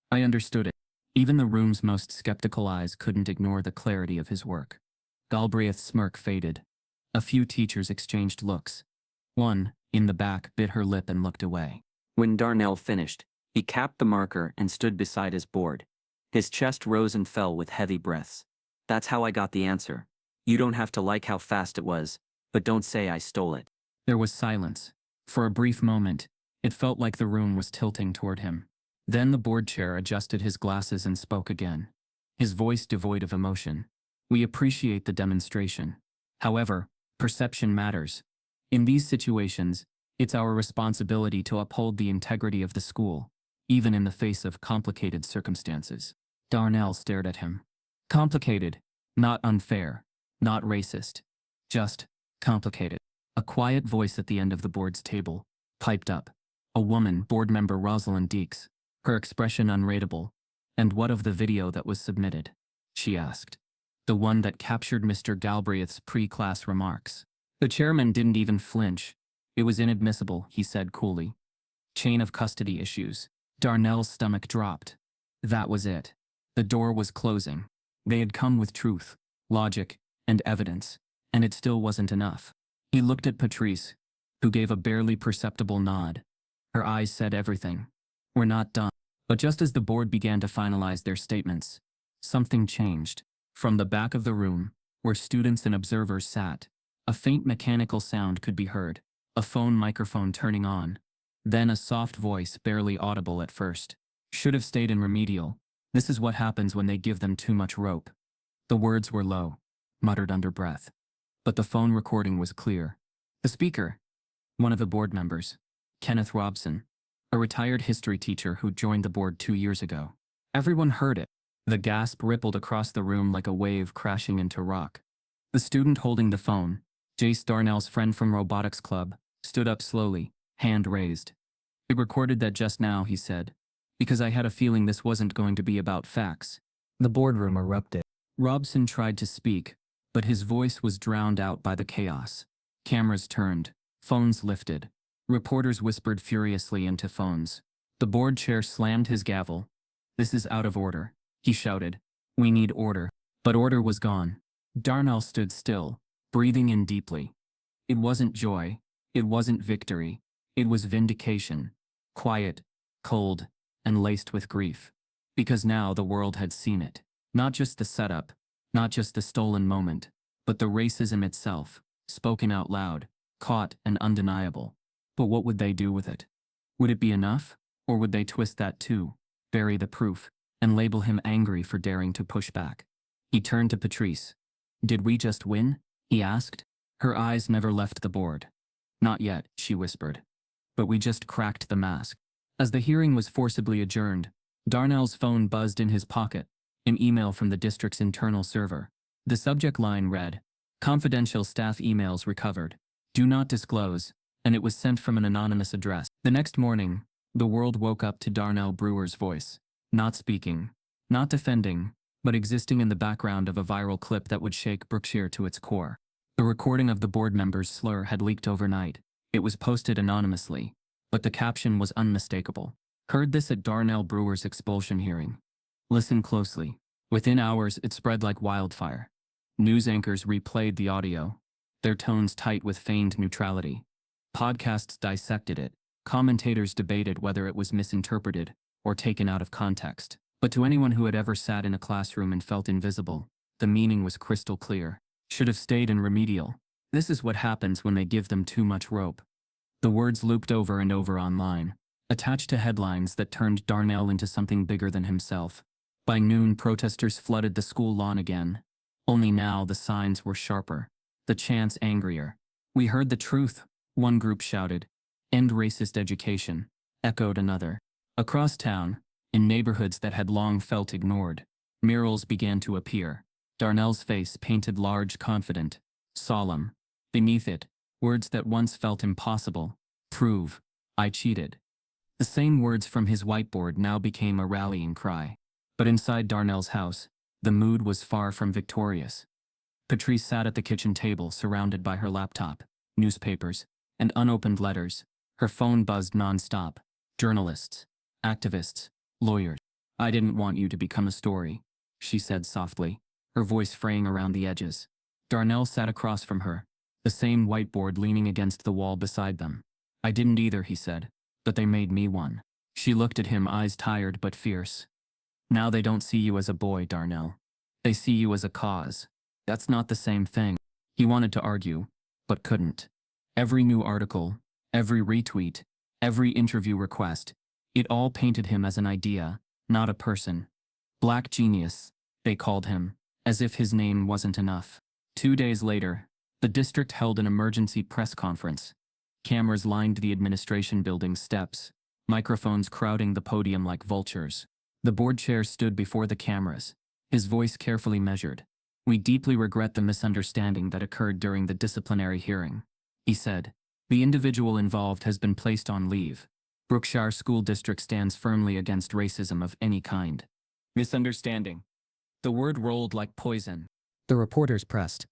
"I understood it." Even the room's most skeptical eyes couldn't ignore the clarity of his work. Galbraith's smirk faded. A few teachers exchanged looks. One, in the back, bit her lip and looked away. When Darnell finished, he capped the marker and stood beside his board. His chest rose and fell with heavy breaths. "That's how I got the answer. You don't have to like how fast it was, but don't say I stole it." There was silence. For a brief moment, it felt like the room was tilting toward him. Then the board chair adjusted his glasses and spoke again, his voice devoid of emotion. "We appreciate the demonstration. However, perception matters. In these situations, it's our responsibility to uphold the integrity of the school, even in the face of complicated circumstances." Darnell stared at him. Complicated, not unfair, not racist, just complicated. A quiet voice at the end of the board's table piped up. A woman, board member Rosalind Deeks, her expression unreadable. "And what of the video that was submitted?" she asked. "The one that captured Mr. Galbraith's pre-class remarks." The chairman didn't even flinch. "It was inadmissible," he said coolly. "Chain of custody issues." Darnell's stomach dropped. That was it. The door was closing. They had come with truth, logic, and evidence, and it still wasn't enough. He looked at Patrice, who gave a barely perceptible nod. Her eyes said everything. "We're not done." But just as the board began to finalize their statements, something changed. From the back of the room, where students and observers sat, a faint mechanical sound could be heard, a phone microphone turning on. Then a soft voice, barely audible at first. "Should have stayed in remedial. This is what happens when they give them too much rope." The words were low, muttered under breath. But the phone recording was clear. The speaker, one of the board members, Kenneth Robson, a retired history teacher who joined the board 2 years ago. Everyone heard it. The gasp rippled across the room like a wave crashing into rock. The student holding the phone, Jace Darnell's friend from robotics club, stood up slowly, hand raised. "It recorded that just now," he said, "because I had a feeling this wasn't going to be about facts." The boardroom erupted. Robson tried to speak, but his voice was drowned out by the chaos. Cameras turned, phones lifted. Reporters whispered furiously into phones. The board chair slammed his gavel. "This is out of order," he shouted. "We need order." But order was gone. Darnell stood still, breathing in deeply. It wasn't joy. It wasn't victory. It was vindication. Quiet, cold, and laced with grief. Because now the world had seen it. Not just the setup, not just the stolen moment, but the racism itself, spoken out loud, caught and undeniable. But what would they do with it? Would it be enough? Or would they twist that too, bury the proof, and label him angry for daring to push back? He turned to Patrice. "Did we just win?" he asked. Her eyes never left the board. "Not yet," she whispered. "But we just cracked the mask." As the hearing was forcibly adjourned, Darnell's phone buzzed in his pocket, an email from the district's internal server. The subject line read, "Confidential staff emails recovered. Do not disclose," and it was sent from an anonymous address. The next morning, the world woke up to Darnell Brewer's voice, not speaking, not defending, but existing in the background of a viral clip that would shake Brookshire to its core. The recording of the board member's slur had leaked overnight. It was posted anonymously, but the caption was unmistakable. "Heard this at Darnell Brewer's expulsion hearing. Listen closely." Within hours, it spread like wildfire. News anchors replayed the audio, their tones tight with feigned neutrality. Podcasts dissected it. Commentators debated whether it was misinterpreted or taken out of context. But to anyone who had ever sat in a classroom and felt invisible, the meaning was crystal clear. Should have stayed in remedial. This is what happens when they give them too much rope. The words looped over and over online, attached to headlines that turned Darnell into something bigger than himself. By noon, protesters flooded the school lawn again. Only now the signs were sharper, the chants angrier. "We heard the truth," one group shouted. "End racist education," echoed another. Across town, in neighborhoods that had long felt ignored, murals began to appear. Darnell's face painted large, confident, solemn. Beneath it, words that once felt impossible. "Prove, I cheated." The same words from his whiteboard now became a rallying cry. But inside Darnell's house, the mood was far from victorious. Patrice sat at the kitchen table surrounded by her laptop, newspapers, and unopened letters. Her phone buzzed nonstop. Journalists, activists, lawyers. "I didn't want you to become a story," she said softly, her voice fraying around the edges. Darnell sat across from her, the same whiteboard leaning against the wall beside them. "I didn't either," he said, "but they made me one." She looked at him, eyes tired but fierce. "Now they don't see you as a boy, Darnell. They see you as a cause. That's not the same thing." He wanted to argue, but couldn't. Every new article, every retweet, every interview request, it all painted him as an idea, not a person. Black genius, they called him, as if his name wasn't enough. 2 days later, the district held an emergency press conference. Cameras lined the administration building's steps, microphones crowding the podium like vultures. The board chair stood before the cameras, his voice carefully measured. "We deeply regret the misunderstanding that occurred during the disciplinary hearing," he said. "The individual involved has been placed on leave. Brookshire School District stands firmly against racism of any kind." Misunderstanding. The word rolled like poison. The reporters pressed.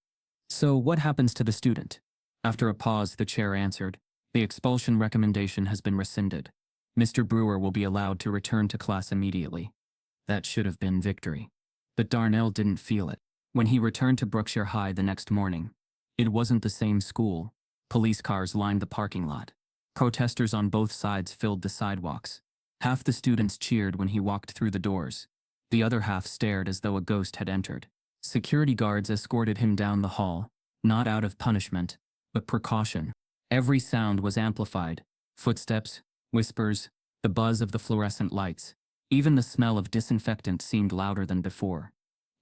"So what happens to the student?" After a pause, the chair answered, "The expulsion recommendation has been rescinded. Mr. Brewer will be allowed to return to class immediately." That should have been victory. But Darnell didn't feel it. When he returned to Brookshire High the next morning, it wasn't the same school. Police cars lined the parking lot. Protesters on both sides filled the sidewalks. Half the students cheered when he walked through the doors. The other half stared as though a ghost had entered. Security guards escorted him down the hall, not out of punishment, but precaution. Every sound was amplified. Footsteps, whispers, the buzz of the fluorescent lights. Even the smell of disinfectant seemed louder than before.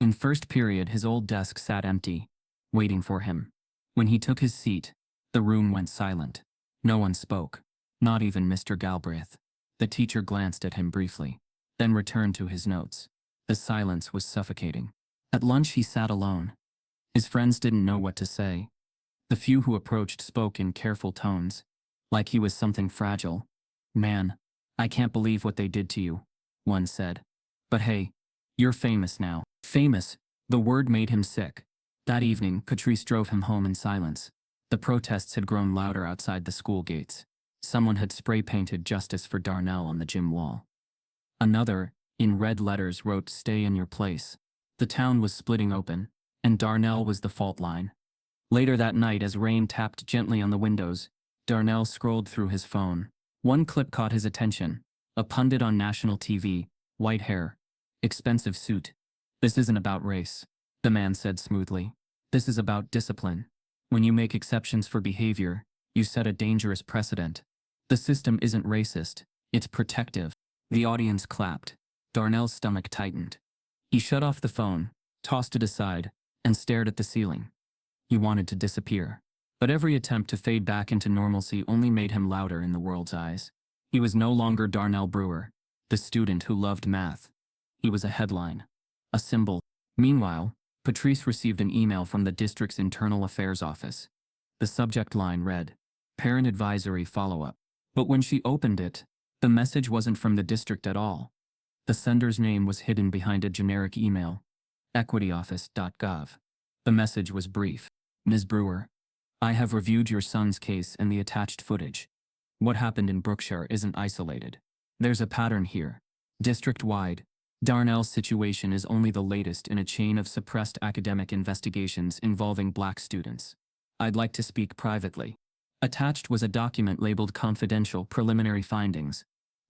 In first period, his old desk sat empty, waiting for him. When he took his seat, the room went silent. No one spoke, not even Mr. Galbraith. The teacher glanced at him briefly, then returned to his notes. The silence was suffocating. At lunch he sat alone. His friends didn't know what to say. The few who approached spoke in careful tones, like he was something fragile. "Man, I can't believe what they did to you," one said. "But hey, you're famous now." Famous, the word made him sick. That evening, Patrice drove him home in silence. The protests had grown louder outside the school gates. Someone had spray-painted "Justice for Darnell" on the gym wall. Another, in red letters, wrote "Stay in your place." The town was splitting open, and Darnell was the fault line. Later that night, as rain tapped gently on the windows, Darnell scrolled through his phone. One clip caught his attention. A pundit on national TV, white hair, expensive suit. "This isn't about race," the man said smoothly. "This is about discipline. When you make exceptions for behavior, you set a dangerous precedent. The system isn't racist, it's protective." The audience clapped. Darnell's stomach tightened. He shut off the phone, tossed it aside, and stared at the ceiling. He wanted to disappear. But every attempt to fade back into normalcy only made him louder in the world's eyes. He was no longer Darnell Brewer, the student who loved math. He was a headline, a symbol. Meanwhile, Patrice received an email from the district's internal affairs office. The subject line read, "Parent Advisory Follow-up." But when she opened it, the message wasn't from the district at all. The sender's name was hidden behind a generic email, equityoffice.gov. The message was brief. "Ms. Brewer, I have reviewed your son's case and the attached footage. What happened in Brookshire isn't isolated. There's a pattern here. District-wide, Darnell's situation is only the latest in a chain of suppressed academic investigations involving black students. I'd like to speak privately." Attached was a document labeled "Confidential Preliminary Findings."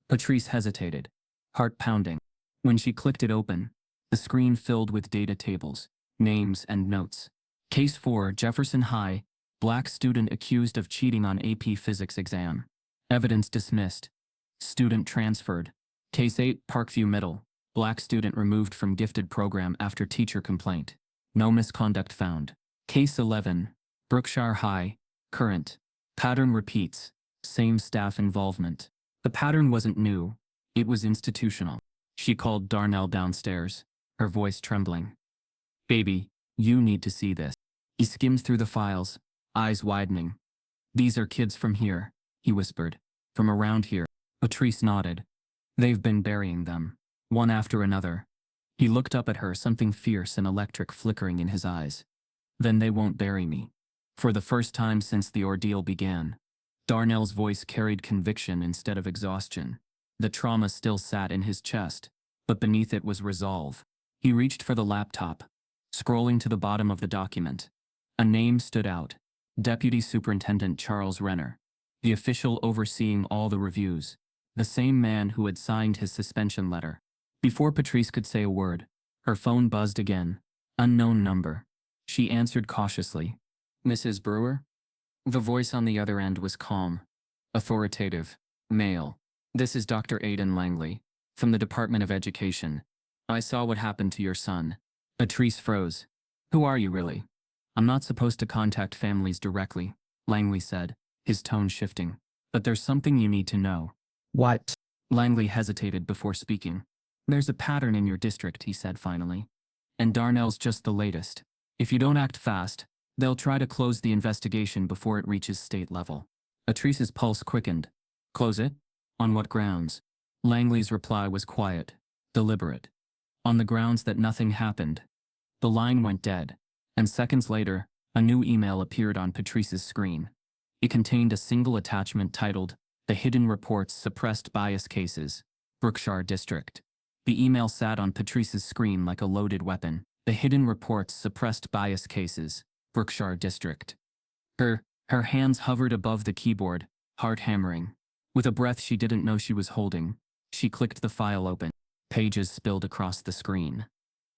Patrice hesitated, heart pounding. When she clicked it open, the screen filled with data tables, names, and notes. Case 4, Jefferson High, black student accused of cheating on AP Physics exam. Evidence dismissed. Student transferred. Case 8, Parkview Middle, black student removed from gifted program after teacher complaint. No misconduct found. Case 11, Brookshire High, current. Pattern repeats. Same staff involvement. The pattern wasn't new. It was institutional. She called Darnell downstairs, her voice trembling. "Baby, you need to see this." He skimmed through the files, eyes widening. "These are kids from here," he whispered. "From around here." Patrice nodded. "They've been burying them, one after another." He looked up at her, something fierce and electric flickering in his eyes. "Then they won't bury me." For the first time since the ordeal began, Darnell's voice carried conviction instead of exhaustion. The trauma still sat in his chest, but beneath it was resolve. He reached for the laptop, scrolling to the bottom of the document. A name stood out: Deputy Superintendent Charles Renner, the official overseeing all the reviews, the same man who had signed his suspension letter. Before Patrice could say a word, her phone buzzed again. Unknown number. She answered cautiously. "Mrs. Brewer?" The voice on the other end was calm, authoritative, male. "This is Dr. Aidan Langley, from the Department of Education. I saw what happened to your son." Patrice froze. "Who are you really?" "I'm not supposed to contact families directly," Langley said, his tone shifting. "But there's something you need to know." What? Langley hesitated before speaking. "There's a pattern in your district," he said finally. "And Darnell's just the latest. If you don't act fast, they'll try to close the investigation before it reaches state level." Patrice's pulse quickened. "Close it? On what grounds?" Langley's reply was quiet, deliberate. "On the grounds that nothing happened." The line went dead, and seconds later, a new email appeared on Patrice's screen. It contained a single attachment titled, "The Hidden Reports Suppressed Bias Cases, Brookshire District." The email sat on Patrice's screen like a loaded weapon. "The Hidden Reports Suppressed Bias Cases, Brookshire District." Her hands hovered above the keyboard, heart hammering. With a breath she didn't know she was holding, she clicked the file open. Pages spilled across the screen.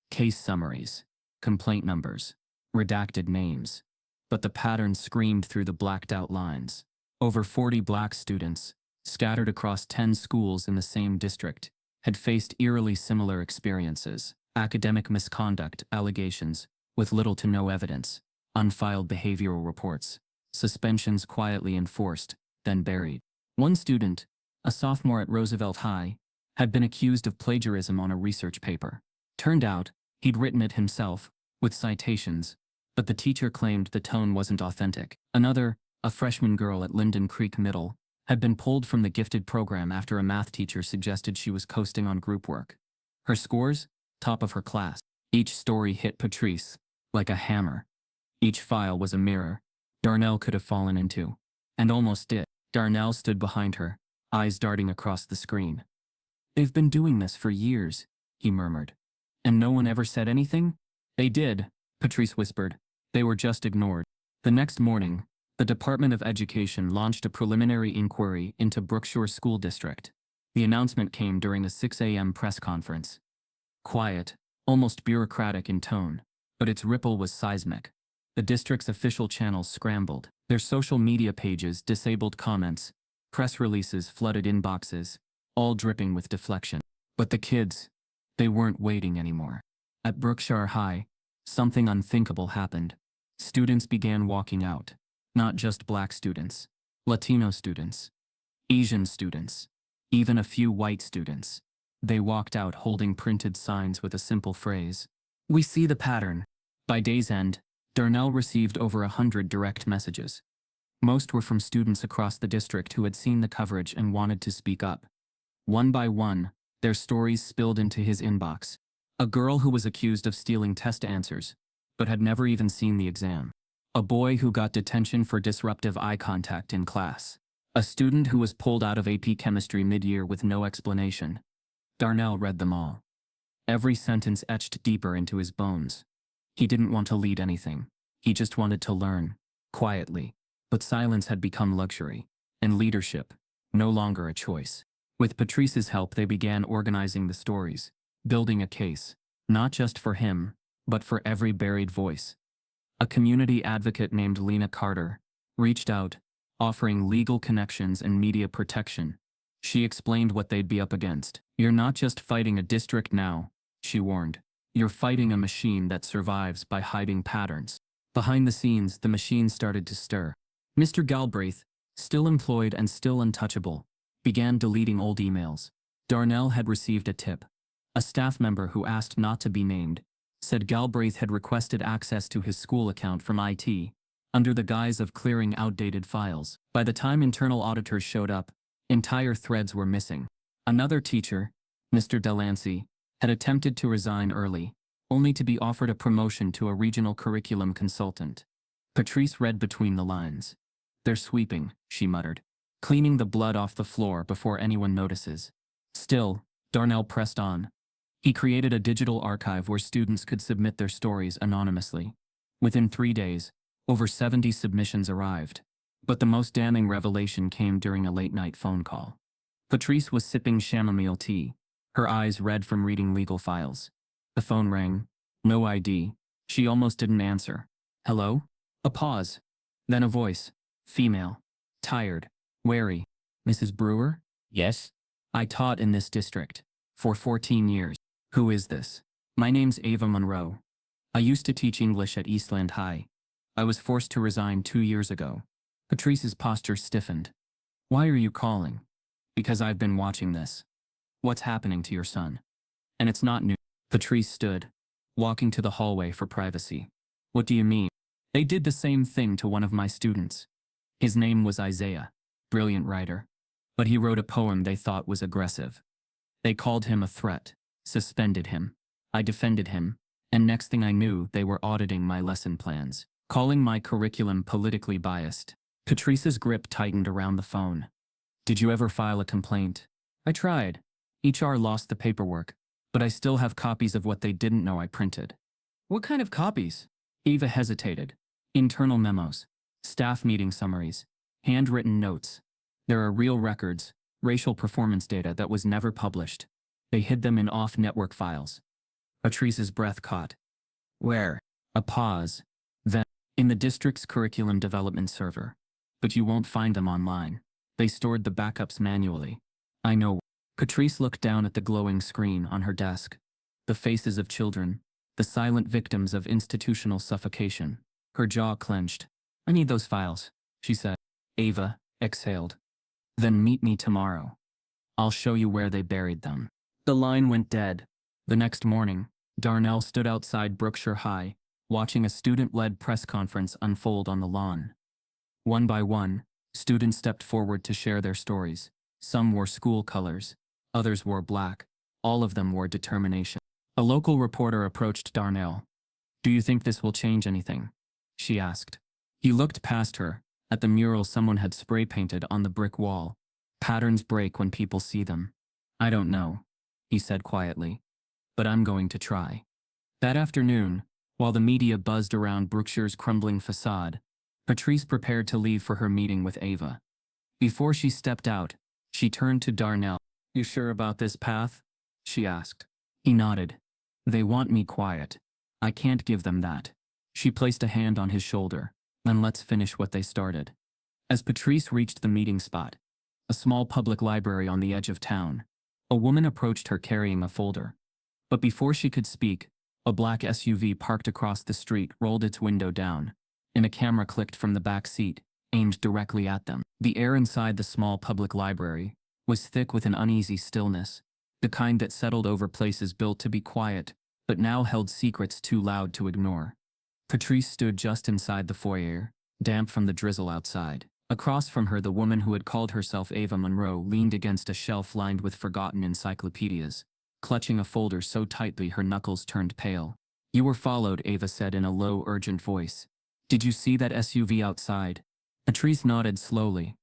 Case summaries, complaint numbers, redacted names. But the pattern screamed through the blacked-out lines. Over 40 black students, scattered across 10 schools in the same district, had faced eerily similar experiences. Academic misconduct allegations, with little to no evidence. Unfiled behavioral reports. Suspensions quietly enforced, then buried. One student, a sophomore at Roosevelt High, had been accused of plagiarism on a research paper. Turned out, he'd written it himself, with citations, but the teacher claimed the tone wasn't authentic. Another, a freshman girl at Linden Creek Middle, had been pulled from the gifted program after a math teacher suggested she was coasting on group work. Her scores? Top of her class. Each story hit Patrice like a hammer. Each file was a mirror Darnell could have fallen into, and almost did. Darnell stood behind her, eyes darting across the screen. "They've been doing this for years," he murmured. "And no one ever said anything?" "They did," Patrice whispered. "They were just ignored." The next morning, the Department of Education launched a preliminary inquiry into Brookshire School District. The announcement came during a 6 a.m. press conference. Quiet, almost bureaucratic in tone, but its ripple was seismic. The district's official channels scrambled. Their social media pages disabled comments. Press releases flooded inboxes, all dripping with deflection. But the kids, they weren't waiting anymore. At Brookshire High, something unthinkable happened. Students began walking out. Not just black students, Latino students, Asian students, even a few white students. They walked out holding printed signs with a simple phrase, "We see the pattern." By day's end, Darnell received over 100 direct messages. Most were from students across the district who had seen the coverage and wanted to speak up. One by one, their stories spilled into his inbox. A girl who was accused of stealing test answers, but had never even seen the exam. A boy who got detention for disruptive eye contact in class. A student who was pulled out of AP chemistry mid-year with no explanation. Darnell read them all. Every sentence etched deeper into his bones. He didn't want to lead anything. He just wanted to learn, quietly. But silence had become luxury, and leadership, no longer a choice. With Patrice's help, they began organizing the stories, building a case, not just for him, but for every buried voice. A community advocate named Lena Carter reached out, offering legal connections and media protection. She explained what they'd be up against. "You're not just fighting a district now," she warned. "You're fighting a machine that survives by hiding patterns." Behind the scenes, the machine started to stir. Mr. Galbraith, still employed and still untouchable, began deleting old emails. Darnell had received a tip. A staff member who asked not to be named said Galbraith had requested access to his school account from IT, under the guise of clearing outdated files. By the time internal auditors showed up, entire threads were missing. Another teacher, Mr. Delancey, had attempted to resign early, only to be offered a promotion to a regional curriculum consultant. Patrice read between the lines. "They're sweeping," she muttered, "cleaning the blood off the floor before anyone notices." Still, Darnell pressed on. He created a digital archive where students could submit their stories anonymously. Within 3 days, over 70 submissions arrived. But the most damning revelation came during a late-night phone call. Patrice was sipping chamomile tea, her eyes red from reading legal files. The phone rang. No ID. She almost didn't answer. "Hello?" A pause. Then a voice. Female. Tired. Wary. "Mrs. Brewer?" "Yes." "I taught in this district. For 14 years. Who is this?" "My name's Ava Monroe. I used to teach English at Eastland High. I was forced to resign 2 years ago." Patrice's posture stiffened. "Why are you calling?" "Because I've been watching this. What's happening to your son? And it's not new." Patrice stood, walking to the hallway for privacy. "What do you mean?" "They did the same thing to one of my students. His name was Isaiah, brilliant writer. But he wrote a poem they thought was aggressive. They called him a threat, suspended him. I defended him, and next thing I knew, they were auditing my lesson plans, calling my curriculum politically biased." Patrice's grip tightened around the phone. "Did you ever file a complaint?" "I tried. HR lost the paperwork, but I still have copies of what they didn't know I printed." "What kind of copies?" Eva hesitated. "Internal memos, staff meeting summaries, handwritten notes. There are real records, racial performance data that was never published. They hid them in off-network files." Patrice's breath caught. "Where?" A pause. Then, "In the district's curriculum development server. But you won't find them online. They stored the backups manually." "I know." Patrice looked down at the glowing screen on her desk. The faces of children, the silent victims of institutional suffocation. Her jaw clenched. "I need those files," she said. Ava exhaled. "Then meet me tomorrow." I'll show you where they buried them. The line went dead. The next morning, Darnell stood outside Brookshire High, watching a student-led press conference unfold on the lawn. One by one, students stepped forward to share their stories. Some wore school colors, others wore black, all of them wore determination. A local reporter approached Darnell. "Do you think this will change anything?" she asked. He looked past her, at the mural someone had spray-painted on the brick wall. "Patterns break when people see them." "I don't know," he said quietly, "but I'm going to try." That afternoon, while the media buzzed around Brookshire's crumbling facade, Patrice prepared to leave for her meeting with Ava. Before she stepped out, she turned to Darnell. "You sure about this path?" she asked. He nodded. "They want me quiet. I can't give them that." She placed a hand on his shoulder. "Then let's finish what they started." As Patrice reached the meeting spot, a small public library on the edge of town, a woman approached her carrying a folder. But before she could speak, a black SUV parked across the street rolled its window down, and a camera clicked from the back seat, aimed directly at them. The air inside the small public library was thick with an uneasy stillness, the kind that settled over places built to be quiet, but now held secrets too loud to ignore. Patrice stood just inside the foyer, damp from the drizzle outside. Across from her, the woman who had called herself Ava Monroe leaned against a shelf lined with forgotten encyclopedias, clutching a folder so tightly her knuckles turned pale. "You were followed," Ava said in a low, urgent voice. "Did you see that SUV outside?" Patrice nodded slowly.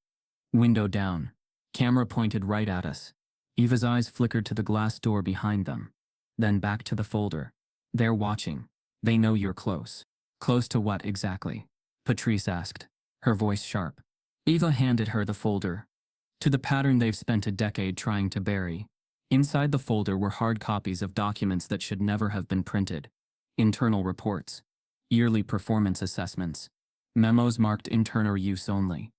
"Window down. Camera pointed right at us." Eva's eyes flickered to the glass door behind them, then back to the folder. "They're watching. They know you're close." "Close to what exactly?" Patrice asked, her voice sharp. Eva handed her the folder. "To the pattern they've spent a decade trying to bury." Inside the folder were hard copies of documents that should never have been printed. Internal reports, yearly performance assessments, memos marked internal use only.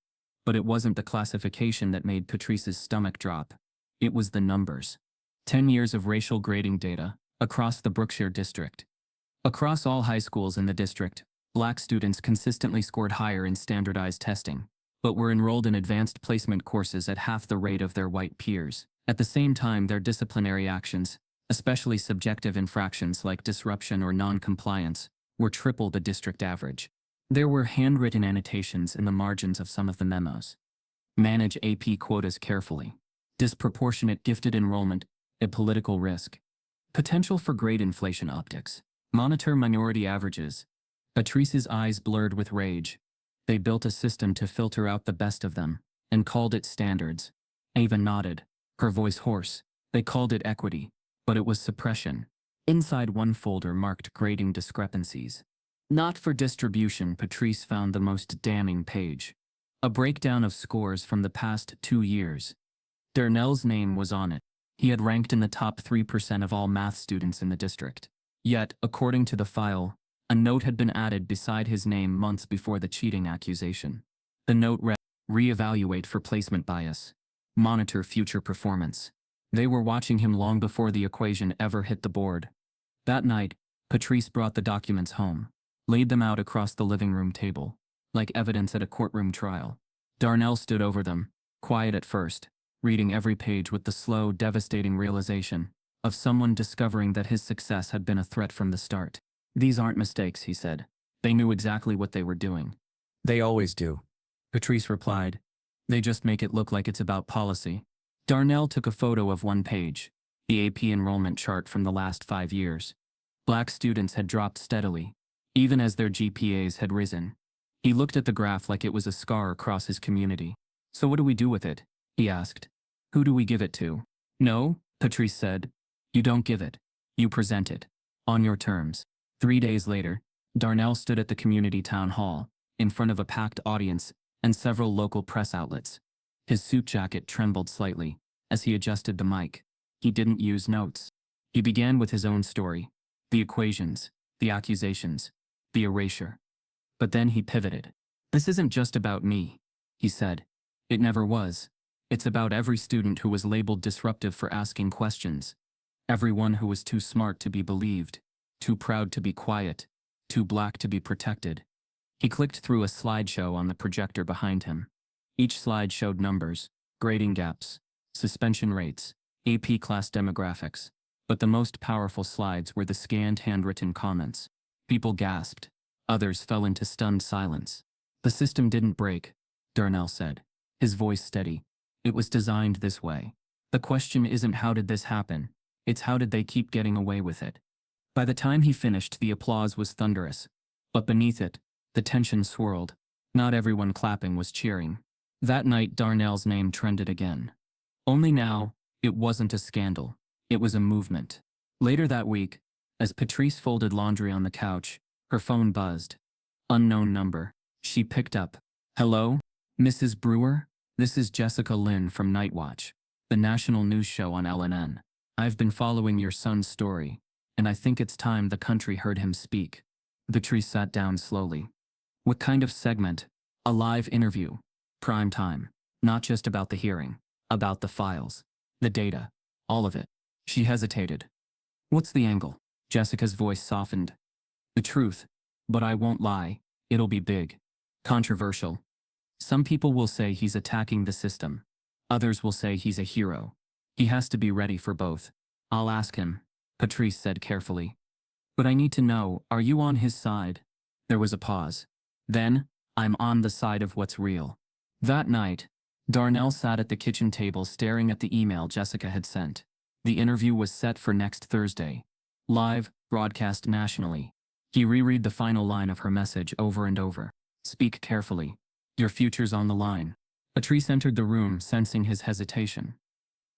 But it wasn't the classification that made Patrice's stomach drop. It was the numbers. 10 years of racial grading data, across the Brookshire district. Across all high schools in the district, black students consistently scored higher in standardized testing, but were enrolled in advanced placement courses at half the rate of their white peers. At the same time, their disciplinary actions, especially subjective infractions like disruption or non-compliance, were triple the district average. There were handwritten annotations in the margins of some of the memos. "Manage AP quotas carefully. Disproportionate gifted enrollment, a political risk. Potential for grade inflation optics. Monitor minority averages." Patrice's eyes blurred with rage. They built a system to filter out the best of them, and called it standards. Ava nodded, her voice hoarse. They called it equity, but it was suppression. Inside one folder marked grading discrepancies. Not for distribution, Patrice found the most damning page. A breakdown of scores from the past 2 years. Darnell's name was on it. He had ranked in the top 3% of all math students in the district. Yet, according to the file, a note had been added beside his name months before the cheating accusation. The note read, "Reevaluate for placement bias. Monitor future performance." They were watching him long before the equation ever hit the board. That night, Patrice brought the documents home, laid them out across the living room table, like evidence at a courtroom trial. Darnell stood over them, quiet at first, reading every page with the slow, devastating realization of someone discovering that his success had been a threat from the start. "These aren't mistakes," he said. "They knew exactly what they were doing." They always do. Patrice replied. "They just make it look like it's about policy." Darnell took a photo of one page, the AP enrollment chart from the last 5 years. Black students had dropped steadily, even as their GPAs had risen. He looked at the graph like it was a scar across his community. "So what do we do with it?" he asked. "Who do we give it to?" "No," Patrice said. "You don't give it. You present it. On your terms." 3 days later, Darnell stood at the community town hall, in front of a packed audience and several local press outlets. His suit jacket trembled slightly as he adjusted the mic. He didn't use notes. He began with his own story, the equations, the accusations, the erasure. But then he pivoted. "This isn't just about me," he said. "It never was. It's about every student who was labeled disruptive for asking questions. Everyone who was too smart to be believed, too proud to be quiet, too black to be protected." He clicked through a slideshow on the projector behind him. Each slide showed numbers, grading gaps, suspension rates, AP class demographics. But the most powerful slides were the scanned handwritten comments. People gasped. Others fell into stunned silence. The system didn't break, Darnell said, his voice steady. It was designed this way. The question isn't how did this happen, it's how did they keep getting away with it. By the time he finished, the applause was thunderous. But beneath it, the tension swirled. Not everyone clapping was cheering. That night, Darnell's name trended again. Only now, it wasn't a scandal. It was a movement. Later that week, as Patrice folded laundry on the couch, her phone buzzed. Unknown number. She picked up. Hello? Mrs. Brewer? This is Jessica Lynn from Night Watch, the national news show on LNN. I've been following your son's story, and I think it's time the country heard him speak. Patrice sat down slowly. What kind of segment? A live interview. Prime time. Not just about the hearing. About the files. The data. All of it. She hesitated. What's the angle? Jessica's voice softened. The truth. But I won't lie. It'll be big. Controversial. Some people will say he's attacking the system. Others will say he's a hero. He has to be ready for both. I'll ask him, Patrice said carefully. But I need to know, are you on his side? There was a pause. Then, I'm on the side of what's real. That night, Darnell sat at the kitchen table staring at the email Jessica had sent. The interview was set for next Thursday. Live, broadcast nationally. He reread the final line of her message over and over. Speak carefully. Your future's on the line. Patrice entered the room, sensing his hesitation.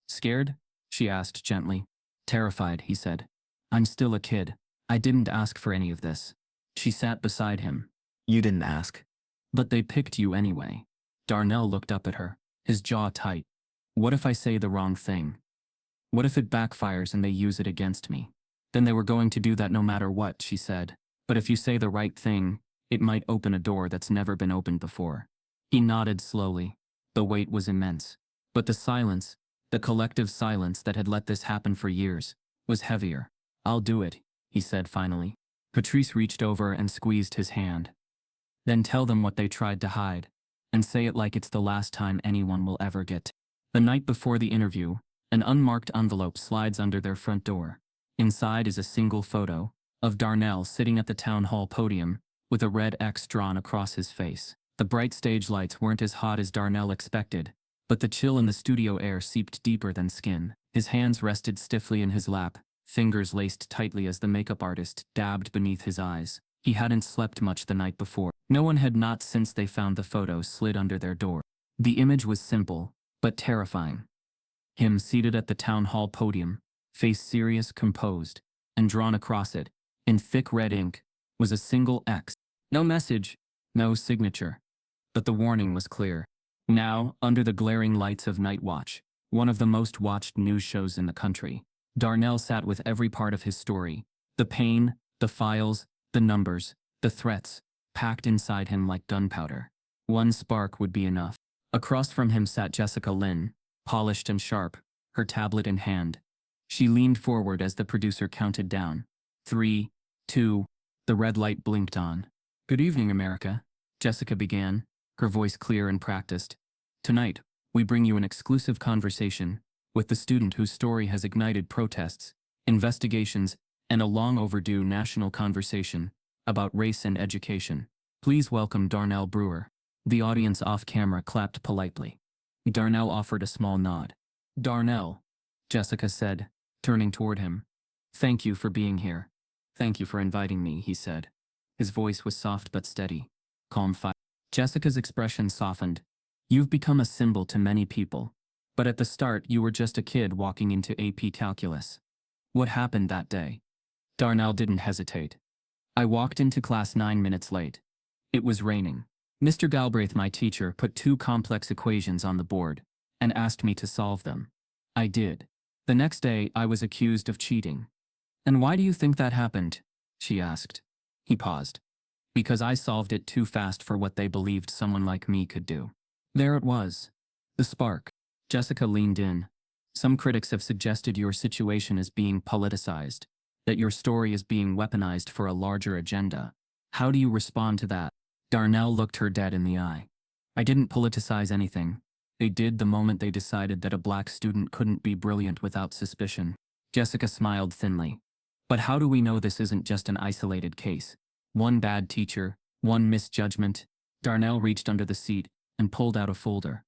Scared? She asked gently. Terrified, he said. I'm still a kid. I didn't ask for any of this. She sat beside him. You didn't ask. But they picked you anyway. Darnell looked up at her, his jaw tight. What if I say the wrong thing? What if it backfires and they use it against me? Then they were going to do that no matter what, she said. But if you say the right thing, it might open a door that's never been opened before. He nodded slowly. The weight was immense. But the silence, the collective silence that had let this happen for years, was heavier. I'll do it, he said finally. Patrice reached over and squeezed his hand. Then tell them what they tried to hide, and say it like it's the last time anyone will ever get. The night before the interview, an unmarked envelope slides under their front door. Inside is a single photo of Darnell sitting at the town hall podium with a red X drawn across his face. The bright stage lights weren't as hot as Darnell expected, but the chill in the studio air seeped deeper than skin. His hands rested stiffly in his lap, fingers laced tightly as the makeup artist dabbed beneath his eyes. He hadn't slept much the night before. No one had not since they found the photo slid under their door. The image was simple, but terrifying. Him seated at the town hall podium, face serious, composed, and drawn across it, in thick red ink, was a single X. No message, no signature. But the warning was clear. Now, under the glaring lights of Night Watch, one of the most watched news shows in the country, Darnell sat with every part of his story. The pain, the files, the numbers, the threats, packed inside him like gunpowder. One spark would be enough. Across from him sat Jessica Lynn, polished and sharp, her tablet in hand. She leaned forward as the producer counted down. 3, 2, the red light blinked on. Good evening, America, Jessica began, her voice clear and practiced. Tonight, we bring you an exclusive conversation with the student whose story has ignited protests, investigations, and a long overdue national conversation about race and education. Please welcome Darnell Brewer. The audience off camera clapped politely. Darnell offered a small nod. Darnell, Jessica said, turning toward him. Thank you for being here. Thank you for inviting me, he said. His voice was soft but steady. Calm fire. Jessica's expression softened. You've become a symbol to many people. But at the start, you were just a kid walking into AP Calculus. What happened that day? Darnell didn't hesitate. I walked into class 9 minutes late. It was raining. Mr. Galbraith, my teacher, put 2 complex equations on the board and asked me to solve them. I did. The next day, I was accused of cheating. And why do you think that happened? She asked. He paused. Because I solved it too fast for what they believed someone like me could do. There it was. The spark. Jessica leaned in. Some critics have suggested your situation is being politicized, that your story is being weaponized for a larger agenda. How do you respond to that? Darnell looked her dead in the eye. I didn't politicize anything. They did the moment they decided that a black student couldn't be brilliant without suspicion. Jessica smiled thinly. But how do we know this isn't just an isolated case? One bad teacher, one misjudgment. Darnell reached under the seat and pulled out a folder.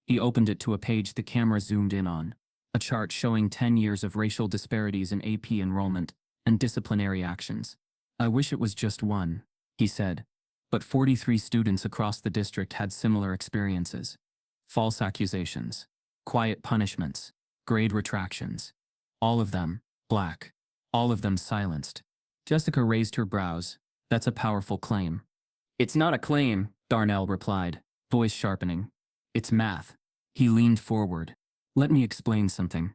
He opened it to a page the camera zoomed in on. A chart showing 10 years of racial disparities in AP enrollment and disciplinary actions. I wish it was just one, he said. But 43 students across the district had similar experiences. False accusations, quiet punishments, grade retractions. All of them, black. All of them silenced. Jessica raised her brows. That's a powerful claim. It's not a claim, Darnell replied, voice sharpening. It's math. He leaned forward. Let me explain something.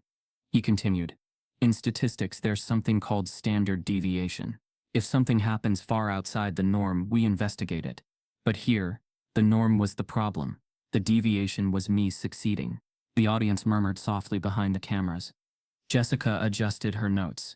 He continued. In statistics, there's something called standard deviation. If something happens far outside the norm, we investigate it. But here, the norm was the problem. The deviation was me succeeding. The audience murmured softly behind the cameras. Jessica adjusted her notes.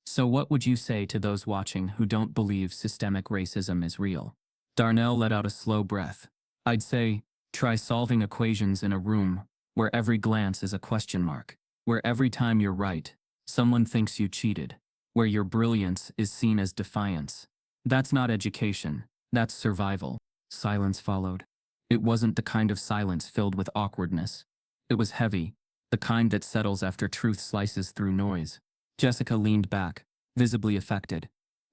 So what would you say to those watching who don't believe systemic racism is real? Darnell let out a slow breath. I'd say, try solving equations in a room where every glance is a question mark, where every time you're right, someone thinks you cheated, where your brilliance is seen as defiance. That's not education, that's survival. Silence followed. It wasn't the kind of silence filled with awkwardness. It was heavy, the kind that settles after truth slices through noise. Jessica leaned back, visibly affected.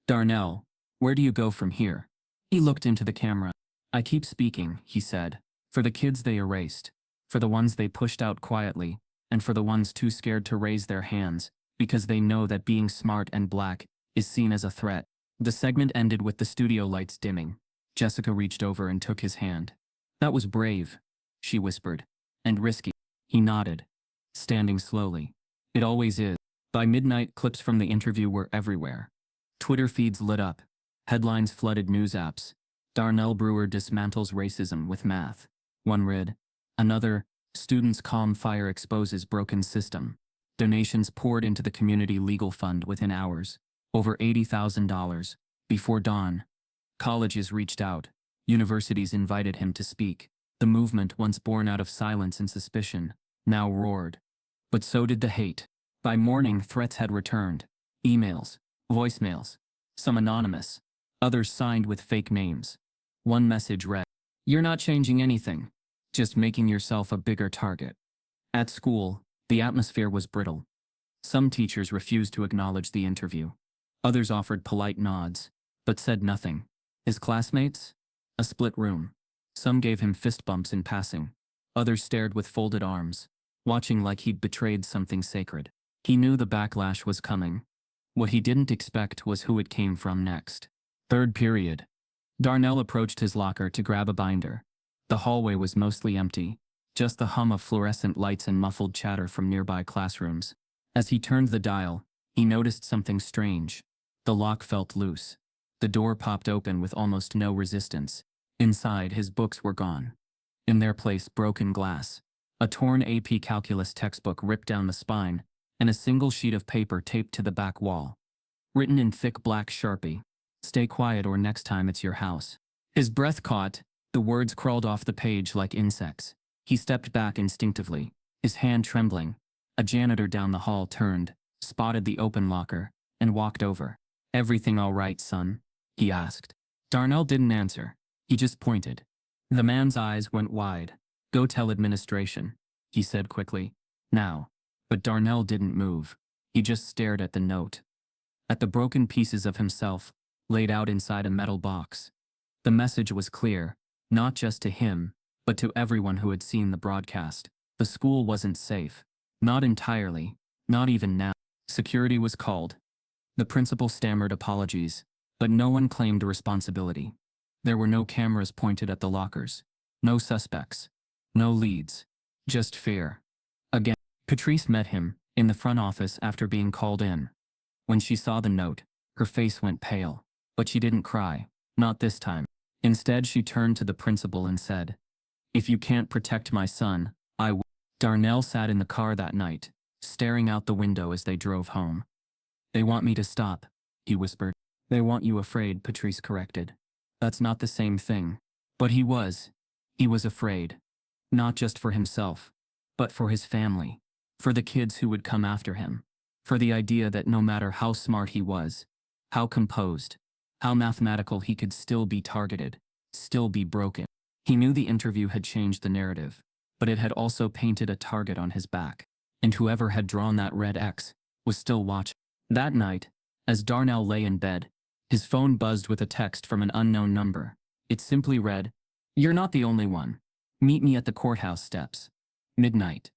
Darnell, where do you go from here? He looked into the camera. I keep speaking, he said, for the kids they erased, for the ones they pushed out quietly, and for the ones too scared to raise their hands, because they know that being smart and black is seen as a threat. The segment ended with the studio lights dimming. Jessica reached over and took his hand. That was brave, she whispered. And risky. He nodded, standing slowly. It always is. By midnight, clips from the interview were everywhere. Twitter feeds lit up. Headlines flooded news apps. Darnell Brewer dismantles racism with math. One read. Another, students' calm fire exposes broken system. Donations poured into the community legal fund within hours. Over $80,000. Before dawn. Colleges reached out. Universities invited him to speak. The movement, once born out of silence and suspicion, now roared. But so did the hate. By morning, threats had returned. Emails, voicemails, some anonymous, others signed with fake names. One message read, "You're not changing anything, just making yourself a bigger target." At school, the atmosphere was brittle. Some teachers refused to acknowledge the interview. Others offered polite nods, but said nothing. His classmates? A split room. Some gave him fist bumps in passing. Others stared with folded arms, watching like he'd betrayed something sacred. He knew the backlash was coming. What he didn't expect was who it came from next. Third period. Darnell approached his locker to grab a binder. The hallway was mostly empty, just the hum of fluorescent lights and muffled chatter from nearby classrooms. As he turned the dial, he noticed something strange. The lock felt loose. The door popped open with almost no resistance. Inside, his books were gone. In their place, broken glass. A torn AP calculus textbook ripped down the spine, and a single sheet of paper taped to the back wall. Written in thick black Sharpie, "Stay quiet or next time it's your house." His breath caught, the words crawled off the page like insects. He stepped back instinctively, his hand trembling. A janitor down the hall turned, spotted the open locker, and walked over. "Everything all right, son?" he asked. Darnell didn't answer. He just pointed. The man's eyes went wide. "Go tell administration," he said quickly. "Now." But Darnell didn't move. He just stared at the note. At the broken pieces of himself, laid out inside a metal box. The message was clear, not just to him, but to everyone who had seen the broadcast. The school wasn't safe. Not entirely. Not even now. Security was called. The principal stammered apologies, but no one claimed responsibility. There were no cameras pointed at the lockers. No suspects. No leads. Just fear. Again, Patrice met him in the front office after being called in. When she saw the note, her face went pale, but she didn't cry. Not this time. Instead, she turned to the principal and said, "If you can't protect my son, I will." Darnell sat in the car that night, staring out the window as they drove home. "They want me to stop," he whispered. "They want you afraid," Patrice corrected. "That's not the same thing." But he was afraid. Not just for himself, but for his family, for the kids who would come after him, for the idea that no matter how smart he was, how composed, how mathematical, he could still be targeted, still be broken. He knew the interview had changed the narrative, but it had also painted a target on his back, and whoever had drawn that red X was still watching. That night, as Darnell lay in bed, his phone buzzed with a text from an unknown number. It simply read, "You're not the only one. Meet me at the courthouse steps. Midnight."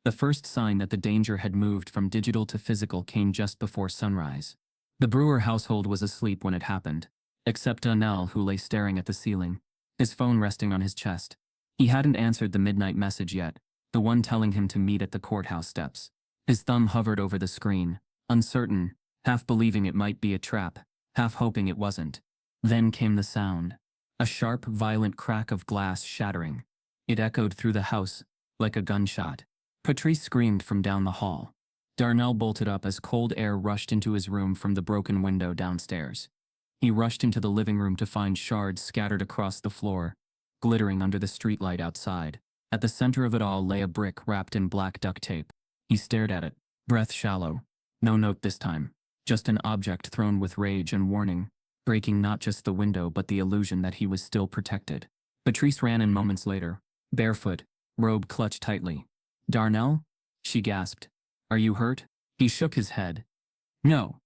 The first sign that the danger had moved from digital to physical came just before sunrise. The Brewer household was asleep when it happened, except Darnell, who lay staring at the ceiling, his phone resting on his chest. He hadn't answered the midnight message yet, the one telling him to meet at the courthouse steps. His thumb hovered over the screen, uncertain, half believing it might be a trap, half hoping it wasn't. Then came the sound. A sharp, violent crack of glass shattering. It echoed through the house, like a gunshot. Patrice screamed from down the hall. Darnell bolted up as cold air rushed into his room from the broken window downstairs. He rushed into the living room to find shards scattered across the floor, glittering under the streetlight outside. At the center of it all lay a brick wrapped in black duct tape. He stared at it, breath shallow. No note this time, just an object thrown with rage and warning, breaking not just the window but the illusion that he was still protected. Patrice ran in moments later, barefoot, robe clutched tightly. "Darnell?" she gasped. "Are you hurt?" He shook his head. "No.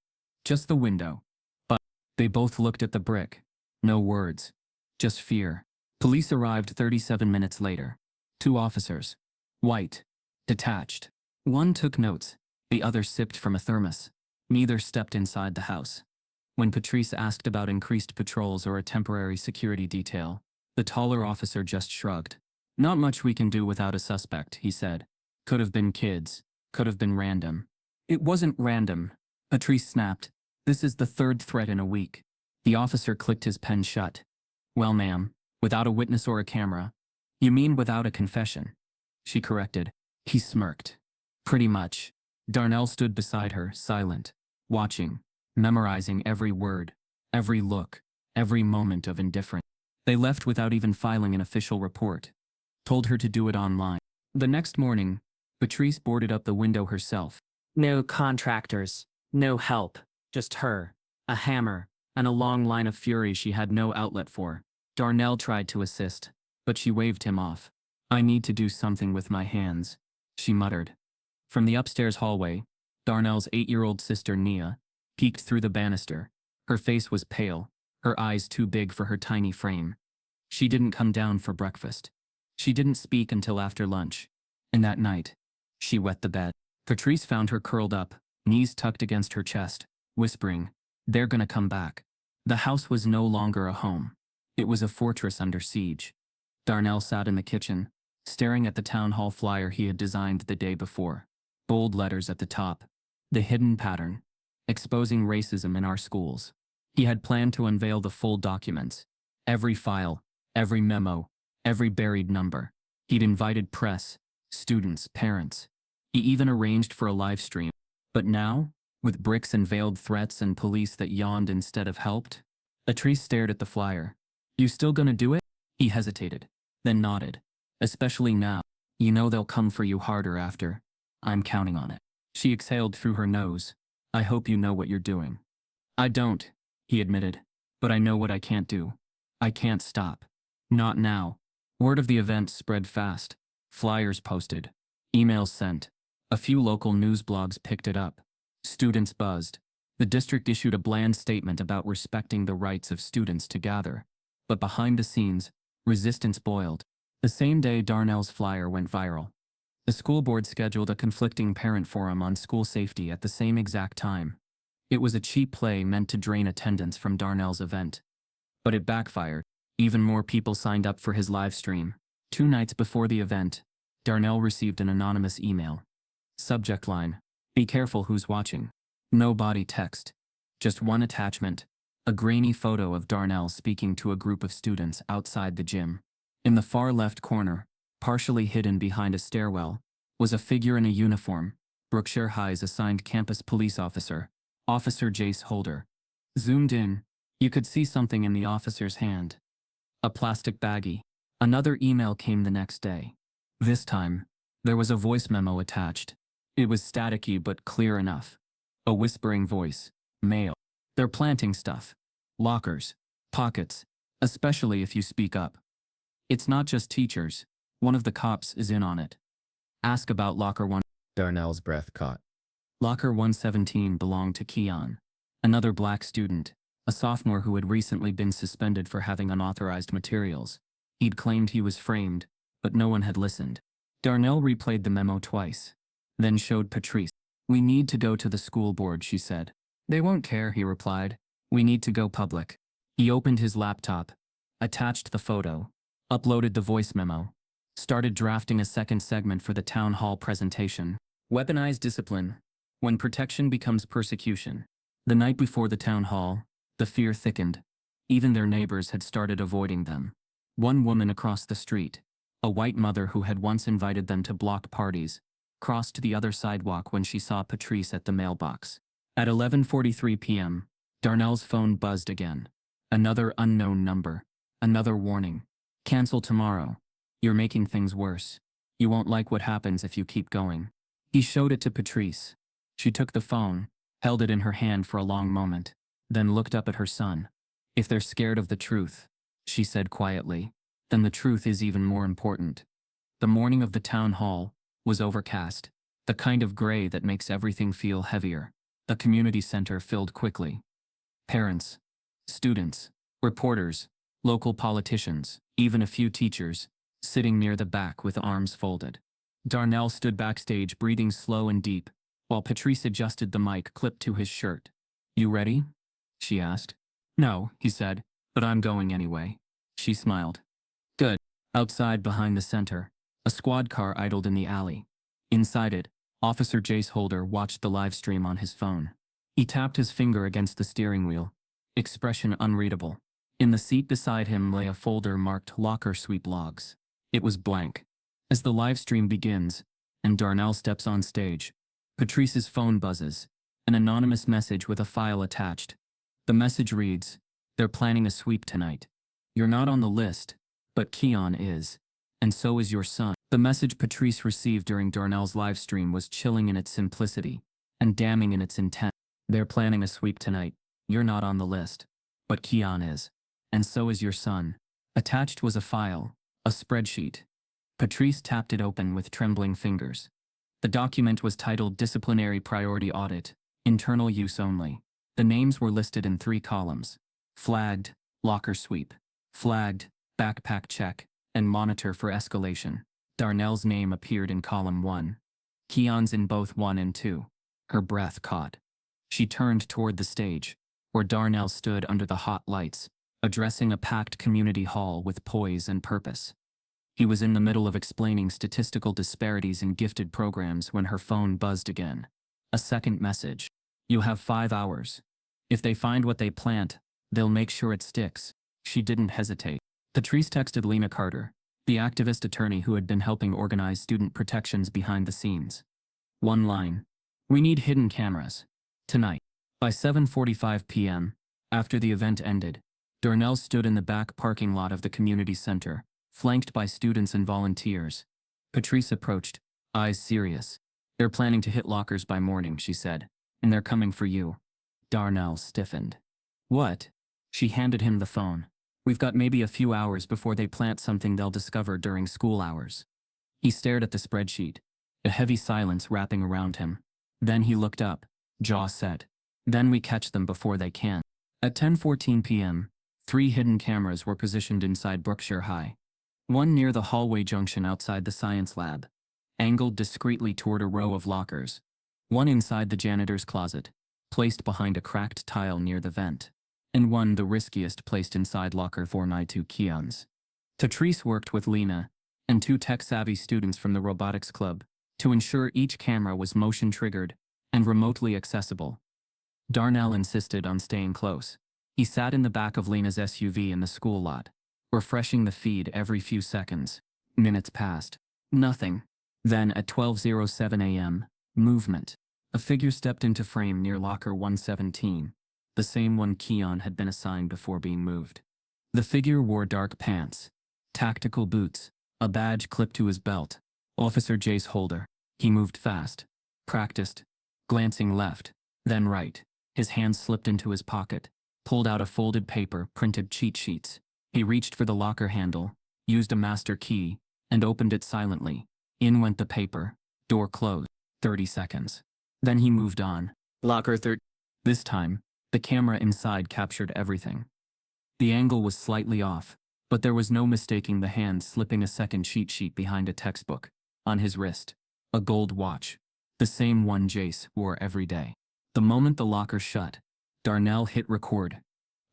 Just the window." But they both looked at the brick. No words. Just fear. Police arrived 37 minutes later. 2 officers. White. Detached. One took notes. The other sipped from a thermos. Neither stepped inside the house. When Patrice asked about increased patrols or a temporary security detail, the taller officer just shrugged. "Not much we can do without a suspect," he said. "Could have been kids. Could have been random." "It wasn't random," Patrice snapped. "This is the 3rd threat in a week." The officer clicked his pen shut. "Well, ma'am, without a witness or a camera." "You mean without a confession?" she corrected. He smirked. "Pretty much." Darnell stood beside her, silent, watching, memorizing every word, every look, every moment of indifference. They left without even filing an official report. Told her to do it online. The next morning, Patrice boarded up the window herself. No contractors, no help, just her, a hammer, and a long line of fury she had no outlet for. Darnell tried to assist, but she waved him off. "I need to do something with my hands," she muttered. From the upstairs hallway, Darnell's 8-year-old sister Nia peeked through the banister. Her face was pale, her eyes too big for her tiny frame. She didn't come down for breakfast. She didn't speak until after lunch. And that night, she wet the bed. Patrice found her curled up, knees tucked against her chest, whispering, "They're gonna come back." The house was no longer a home. It was a fortress under siege. Darnell sat in the kitchen, staring at the town hall flyer he had designed the day before. Bold letters at the top. "The hidden pattern. Exposing racism in our schools." He had planned to unveil the full documents. Every file, every memo, every buried number. He'd invited press, students, parents. He even arranged for a live stream. But now, with bricks and veiled threats and police that yawned instead of helped, Patrice stared at the flyer. "You still gonna do it?" He hesitated, then nodded. "Especially now. You know they'll come for you harder after. I'm counting on it." She exhaled through her nose. "I hope you know what you're doing." "I don't," he admitted. "But I know what I can't do. I can't stop. Not now." Word of the event spread fast. Flyers posted. Emails sent. A few local news blogs picked it up. Students buzzed. The district issued a bland statement about respecting the rights of students to gather. But behind the scenes, resistance boiled. The same day Darnell's flyer went viral. The school board scheduled a conflicting parent forum on school safety at the same exact time. It was a cheap play meant to drain attendance from Darnell's event. But it backfired. Even more people signed up for his live stream. 2 nights before the event, Darnell received an anonymous email. Subject line: "Be careful who's watching." No body text. Just one attachment: a grainy photo of Darnell speaking to a group of students outside the gym. In the far left corner, partially hidden behind a stairwell, was a figure in a uniform, Brookshire High's assigned campus police officer, Officer Jace Holder. Zoomed in, you could see something in the officer's hand. A plastic baggie. Another email came the next day. This time, there was a voice memo attached. It was staticky but clear enough. A whispering voice. Mail. They're planting stuff. Lockers. Pockets. Especially if you speak up. It's not just teachers. One of the cops is in on it. Ask about Locker 1. Darnell's breath caught. Locker 117 belonged to Keon, another black student, a sophomore who had recently been suspended for having unauthorized materials. He'd claimed he was framed, but no one had listened. Darnell replayed the memo twice, then showed Patrice. "We need to go to the school board," she said. "They won't care," he replied. "We need to go public." He opened his laptop, attached the photo, uploaded the voice memo, started drafting a second segment for the town hall presentation. Weaponized discipline. When protection becomes persecution. The night before the town hall, the fear thickened. Even their neighbors had started avoiding them. One woman across the street, a white mother who had once invited them to block parties, crossed the other sidewalk when she saw Patrice at the mailbox. At 11:43 p.m., Darnell's phone buzzed again. Another unknown number. Another warning. "Cancel tomorrow. You're making things worse. You won't like what happens if you keep going." He showed it to Patrice. She took the phone, held it in her hand for a long moment, then looked up at her son. "If they're scared of the truth," she said quietly, "then the truth is even more important." The morning of the town hall was overcast, the kind of gray that makes everything feel heavier. The community center filled quickly. Parents, students, reporters, local politicians, even a few teachers, sitting near the back with arms folded. Darnell stood backstage breathing slow and deep, while Patrice adjusted the mic clipped to his shirt. "You ready?" she asked. "No," he said, "but I'm going anyway." She smiled. "Good." Outside behind the center, a squad car idled in the alley. Inside it, Officer Jace Holder watched the live stream on his phone. He tapped his finger against the steering wheel, expression unreadable. In the seat beside him lay a folder marked Locker Sweep Logs. It was blank. As the live stream begins, and Darnell steps on stage, Patrice's phone buzzes, an anonymous message with a file attached. The message reads, "They're planning a sweep tonight. You're not on the list, but Keon is, and so is your son." The message Patrice received during Darnell's live stream was chilling in its simplicity, and damning in its intent. "They're planning a sweep tonight. You're not on the list, but Keon is, and so is your son." Attached was a file, a spreadsheet. Patrice tapped it open with trembling fingers. The document was titled Disciplinary Priority Audit, Internal Use Only. The names were listed in 3 columns. Flagged, locker sweep. Flagged, backpack check, and monitor for escalation. Darnell's name appeared in column 1. Keon's in both 1 and 2. Her breath caught. She turned toward the stage, where Darnell stood under the hot lights, addressing a packed community hall with poise and purpose. He was in the middle of explaining statistical disparities in gifted programs when her phone buzzed again. A second message. "You have 5 hours. If they find what they plant, they'll make sure it sticks." She didn't hesitate. Patrice texted Lena Carter, the activist attorney who had been helping organize student protections behind the scenes. One line. "We need hidden cameras. Tonight." By 7:45 p.m., after the event ended, Darnell stood in the back parking lot of the community center, flanked by students and volunteers. Patrice approached, eyes serious. "They're planning to hit lockers by morning," she said, "and they're coming for you." Darnell stiffened. "What?" She handed him the phone. "We've got maybe a few hours before they plant something they'll discover during school hours." He stared at the spreadsheet, a heavy silence wrapping around him. Then he looked up, jaw set. "Then we catch them before they can." At 10:14 p.m., 3 hidden cameras were positioned inside Brookshire High. One near the hallway junction outside the science lab, angled discreetly toward a row of lockers. One inside the janitor's closet, placed behind a cracked tile near the vent. And one, the riskiest, placed inside locker 492 Keon's. Patrice worked with Lena and 2 tech-savvy students from the robotics club to ensure each camera was motion-triggered and remotely accessible. Darnell insisted on staying close. He sat in the back of Lena's SUV in the school lot, refreshing the feed every few seconds. Minutes passed. Nothing. Then at 12:07 a.m., movement. A figure stepped into frame near locker 117, the same one Keon had been assigned before being moved. The figure wore dark pants, tactical boots, a badge clipped to his belt, Officer Jace Holder. He moved fast. Practiced. Glancing left, then right. His hand slipped into his pocket, pulled out a folded paper, printed cheat sheets. He reached for the locker handle, used a master key, and opened it silently. In went the paper. Door closed. 30 seconds. Then he moved on. Locker 30. This time, the camera inside captured everything. The angle was slightly off, but there was no mistaking the hand slipping a second cheat sheet behind a textbook. On his wrist, a gold watch. The same one Jace wore every day. The moment the locker shut, Darnell hit record.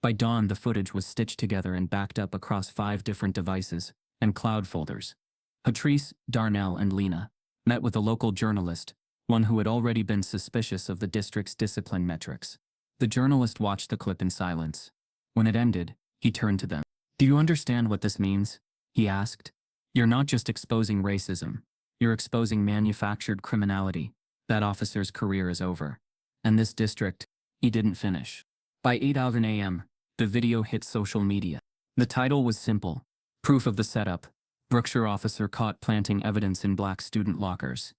By dawn, the footage was stitched together and backed up across 5 different devices and cloud folders. Patrice, Darnell, and Lena met with a local journalist, one who had already been suspicious of the district's discipline metrics. The journalist watched the clip in silence. When it ended, he turned to them. "Do you understand what this means?" he asked. "You're not just exposing racism. You're exposing manufactured criminality. That officer's career is over. And this district," he didn't finish. By 8:11 a.m., the video hit social media. The title was simple: Proof of the Setup. Brookshire officer caught planting evidence in black student lockers.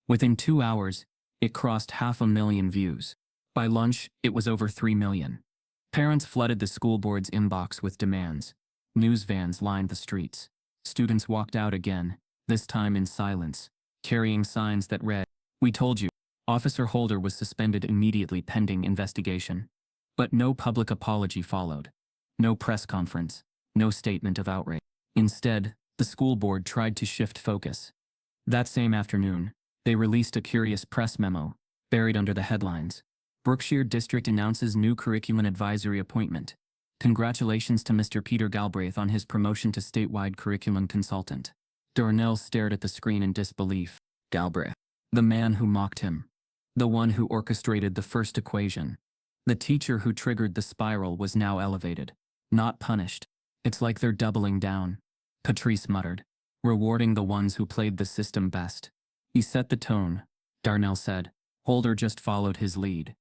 Within 2 hours, it crossed 500,000 views. By lunch, it was over 3 million. Parents flooded the school board's inbox with demands. News vans lined the streets. Students walked out again, this time in silence, carrying signs that read, "We told you." Officer Holder was suspended immediately pending investigation. But no public apology followed. No press conference. No statement of outrage. Instead, the school board tried to shift focus. That same afternoon, they released a curious press memo, buried under the headlines. Brookshire District announces new curriculum advisory appointment. Congratulations to Mr. Peter Galbraith on his promotion to statewide curriculum consultant. Darnell stared at the screen in disbelief. Galbraith. The man who mocked him. The one who orchestrated the first equation. The teacher who triggered the spiral was now elevated, not punished. "It's like they're doubling down," Patrice muttered, "rewarding the ones who played the system best." "He set the tone," Darnell said. Holder just followed his lead.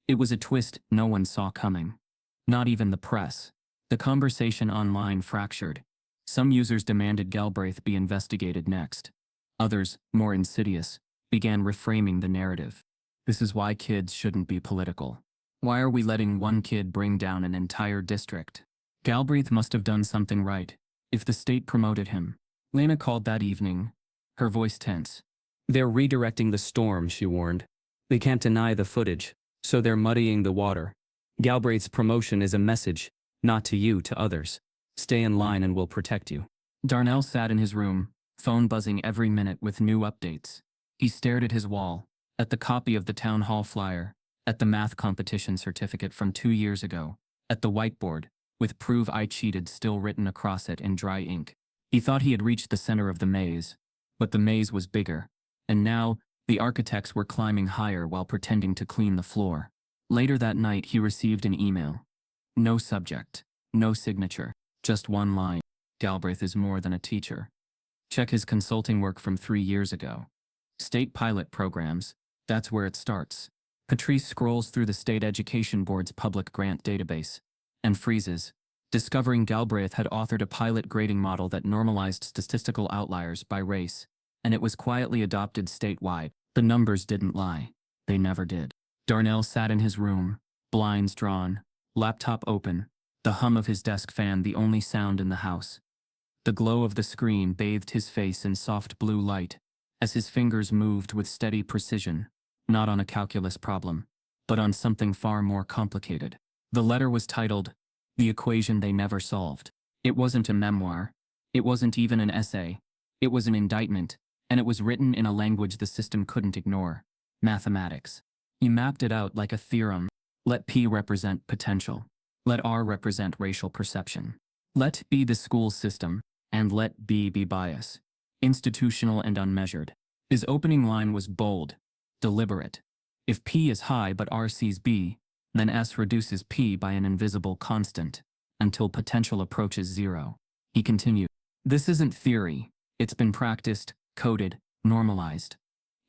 It was a twist no one saw coming. Not even the press. The conversation online fractured. Some users demanded Galbraith be investigated next. Others, more insidious, began reframing the narrative. "This is why kids shouldn't be political. Why are we letting one kid bring down an entire district? Galbraith must have done something right, if the state promoted him." Lena called that evening, her voice tense. "They're redirecting the storm," she warned. "They can't deny the footage, so they're muddying the water. Galbraith's promotion is a message, not to you, to others. Stay in line and we'll protect you." Darnell sat in his room, phone buzzing every minute with new updates. He stared at his wall, at the copy of the town hall flyer, at the math competition certificate from 2 years ago, at the whiteboard, with "Prove I Cheated" still written across it in dry ink. He thought he had reached the center of the maze, but the maze was bigger, and now, the architects were climbing higher while pretending to clean the floor. Later that night he received an email. No subject, no signature, just one line. "Galbraith is more than a teacher. Check his consulting work from 3 years ago. State pilot programs, that's where it starts." Patrice scrolls through the State Education Board's public grant database and freezes, discovering Galbraith had authored a pilot grading model that normalized statistical outliers by race, and it was quietly adopted statewide. The numbers didn't lie. They never did. Darnell sat in his room, blinds drawn, laptop open, the hum of his desk fan the only sound in the house. The glow of the screen bathed his face in soft blue light, as his fingers moved with steady precision, not on a calculus problem, but on something far more complicated. The letter was titled, "The Equation They Never Solved." It wasn't a memoir. It wasn't even an essay. It was an indictment, and it was written in a language the system couldn't ignore: mathematics. He mapped it out like a theorem. Let P represent potential. Let R represent racial perception. Let B the school system, and let B be bias, institutional and unmeasured. His opening line was bold, deliberate. If P is high but R sees B, then S reduces P by an invisible constant, until potential approaches zero. He continued, "This isn't theory. It's been practiced, coded, normalized.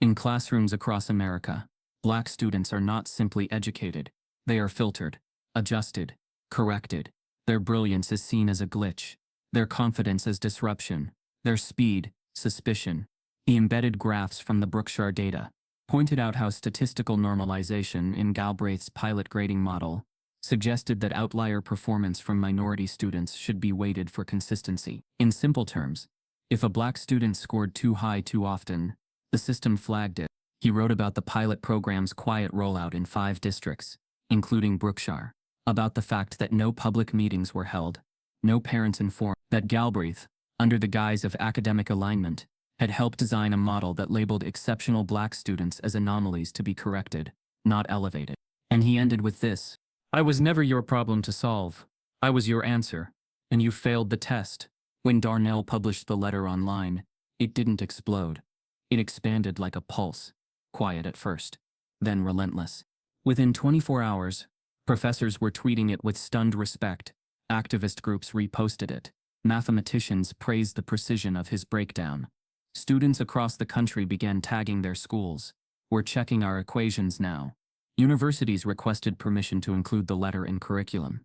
In classrooms across America, black students are not simply educated. They are filtered, adjusted, corrected. Their brilliance is seen as a glitch, their confidence as disruption, their speed, suspicion." He embedded graphs from the Brookshire data, pointed out how statistical normalization in Galbraith's pilot grading model suggested that outlier performance from minority students should be weighted for consistency. In simple terms, if a black student scored too high too often, the system flagged it. He wrote about the pilot program's quiet rollout in 5 districts, including Brookshire, about the fact that no public meetings were held, no parents informed, that Galbraith, under the guise of academic alignment, had helped design a model that labeled exceptional black students as anomalies to be corrected, not elevated. And he ended with this: "I was never your problem to solve. I was your answer, and you failed the test." When Darnell published the letter online, it didn't explode. It expanded like a pulse, quiet at first, then relentless. Within 24 hours, professors were tweeting it with stunned respect, activist groups reposted it, mathematicians praised the precision of his breakdown. Students across the country began tagging their schools. "We're checking our equations now." Universities requested permission to include the letter in curriculum.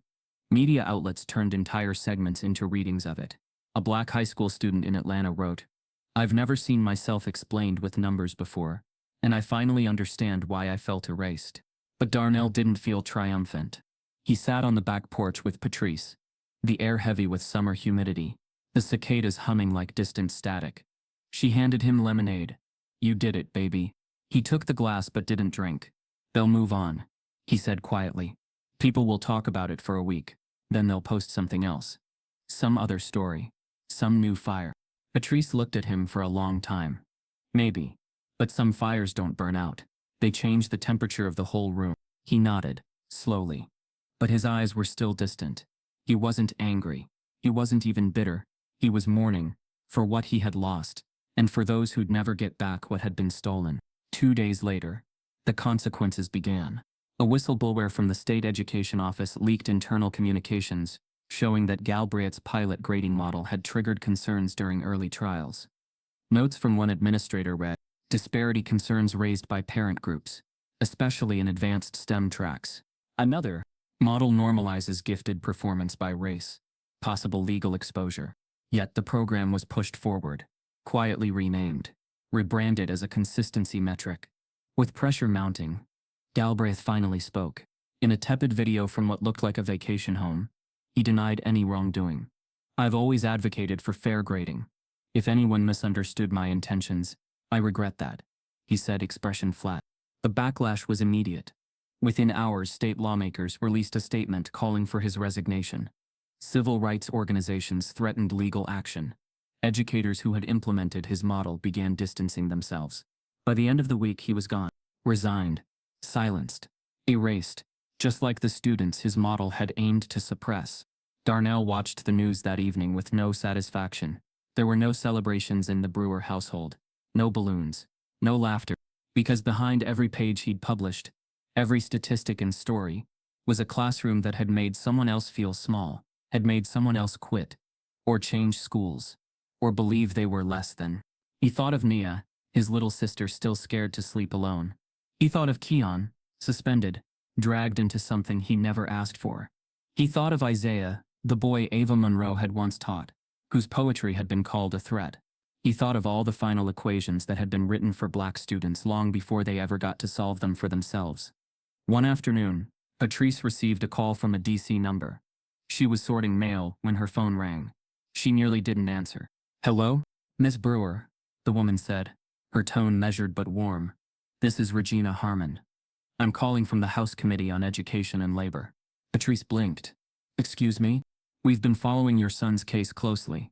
Media outlets turned entire segments into readings of it. A black high school student in Atlanta wrote, "I've never seen myself explained with numbers before, and I finally understand why I felt erased." But Darnell didn't feel triumphant. He sat on the back porch with Patrice, the air heavy with summer humidity, the cicadas humming like distant static. She handed him lemonade. "You did it, baby." He took the glass but didn't drink. "They'll move on," he said quietly. "People will talk about it for a week, then they'll post something else. Some other story. Some new fire." Patrice looked at him for a long time. "Maybe. But some fires don't burn out. They change the temperature of the whole room." He nodded, slowly. But his eyes were still distant. He wasn't angry. He wasn't even bitter. He was mourning, for what he had lost, and for those who'd never get back what had been stolen. 2 days later, the consequences began. A whistleblower from the state education office leaked internal communications, showing that Galbraith's pilot grading model had triggered concerns during early trials. Notes from one administrator read, "Disparity concerns raised by parent groups, especially in advanced STEM tracks." Another, "Model normalizes gifted performance by race. Possible legal exposure." Yet the program was pushed forward, quietly renamed, rebranded as a consistency metric. With pressure mounting, Galbraith finally spoke. In a tepid video from what looked like a vacation home, he denied any wrongdoing. "I've always advocated for fair grading. If anyone misunderstood my intentions, I regret that," he said, expression flat. The backlash was immediate. Within hours, state lawmakers released a statement calling for his resignation. Civil rights organizations threatened legal action. Educators who had implemented his model began distancing themselves. By the end of the week, he was gone. Resigned. Silenced. Erased. Just like the students his model had aimed to suppress. Darnell watched the news that evening with no satisfaction. There were no celebrations in the Brewer household. No balloons. No laughter. Because behind every page he'd published, every statistic and story, was a classroom that had made someone else feel small, had made someone else quit, or change schools, or believe they were less than. He thought of Nia, his little sister still scared to sleep alone. He thought of Keon, suspended, dragged into something he never asked for. He thought of Isaiah, the boy Ava Monroe had once taught, whose poetry had been called a threat. He thought of all the final equations that had been written for black students long before they ever got to solve them for themselves. One afternoon, Patrice received a call from a DC number. She was sorting mail when her phone rang. She nearly didn't answer. "Hello? Miss Brewer," the woman said, her tone measured but warm. "This is Regina Harmon. I'm calling from the House Committee on Education and Labor." Patrice blinked. "Excuse me? We've been following your son's case closely.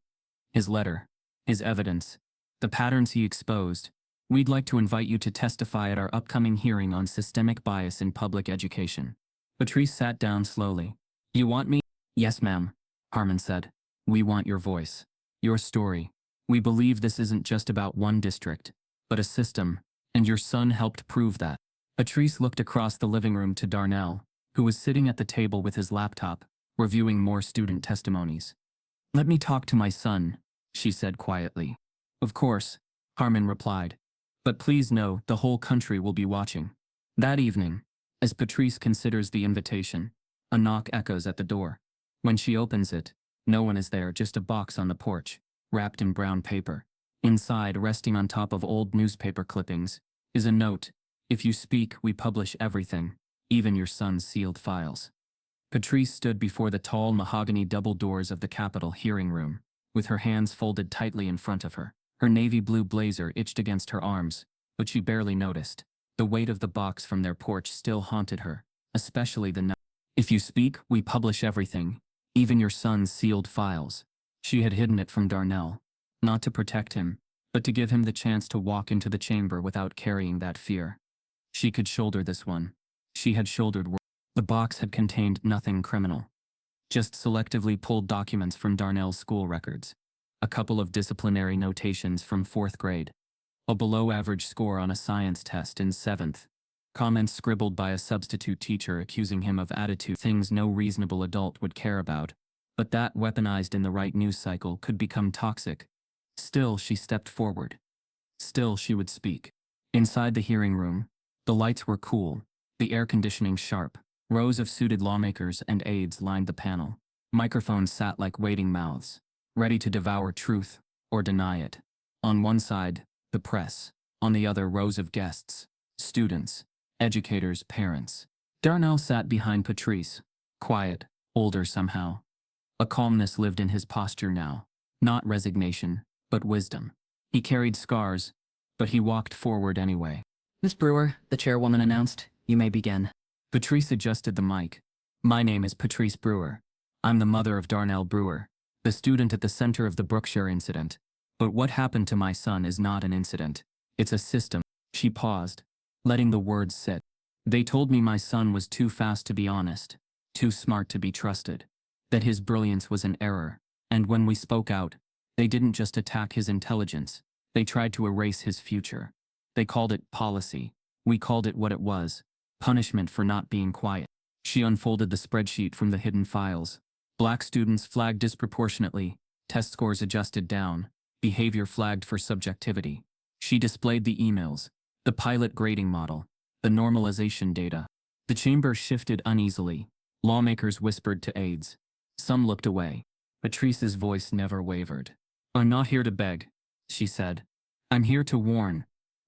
His letter, his evidence, the patterns he exposed. We'd like to invite you to testify at our upcoming hearing on systemic bias in public education." Patrice sat down slowly. "You want me?" "Yes, ma'am," Harmon said. "We want your voice, your story. We believe this isn't just about one district, but a system, and your son helped prove that." Patrice looked across the living room to Darnell, who was sitting at the table with his laptop, reviewing more student testimonies. "Let me talk to my son," she said quietly. "Of course," Harmon replied. "But please know the whole country will be watching." That evening, as Patrice considers the invitation, a knock echoes at the door. When she opens it, no one is there, just a box on the porch, wrapped in brown paper. Inside, resting on top of old newspaper clippings, is a note: "If you speak, we publish everything, even your son's sealed files." Patrice stood before the tall mahogany double doors of the Capitol hearing room, with her hands folded tightly in front of her. Her navy blue blazer itched against her arms, but she barely noticed. The weight of the box from their porch still haunted her, especially the note. "If you speak, we publish everything, even your son's sealed files." She had hidden it from Darnell, not to protect him, but to give him the chance to walk into the chamber without carrying that fear. She could shoulder this one. She had shouldered worse. The box had contained nothing criminal, just selectively pulled documents from Darnell's school records, a couple of disciplinary notations from 4th grade, a below-average score on a science test in 7th, comments scribbled by a substitute teacher accusing him of attitude, things no reasonable adult would care about, but that, weaponized in the right news cycle, could become toxic. Still, she stepped forward. Still, she would speak. Inside the hearing room, the lights were cool, the air conditioning sharp. Rows of suited lawmakers and aides lined the panel. Microphones sat like waiting mouths, ready to devour truth or deny it. On one side, the press. On the other, rows of guests, students, educators, parents. Darnell sat behind Patrice, quiet, older somehow. A calmness lived in his posture now, not resignation, but wisdom. He carried scars, but he walked forward anyway. "Miss Brewer," the chairwoman announced, "you may begin." Patrice adjusted the mic. "My name is Patrice Brewer. I'm the mother of Darnell Brewer, the student at the center of the Brookshire incident. But what happened to my son is not an incident. It's a system." She paused, letting the words sit. "They told me my son was too fast to be honest, too smart to be trusted, that his brilliance was an error. And when we spoke out, they didn't just attack his intelligence, they tried to erase his future. They called it policy. We called it what it was: punishment for not being quiet." She unfolded the spreadsheet from the hidden files. Black students flagged disproportionately, test scores adjusted down, behavior flagged for subjectivity. She displayed the emails, the pilot grading model, the normalization data. The chamber shifted uneasily. Lawmakers whispered to aides. Some looked away. Patrice's voice never wavered. "I'm not here to beg," she said. "I'm here to warn.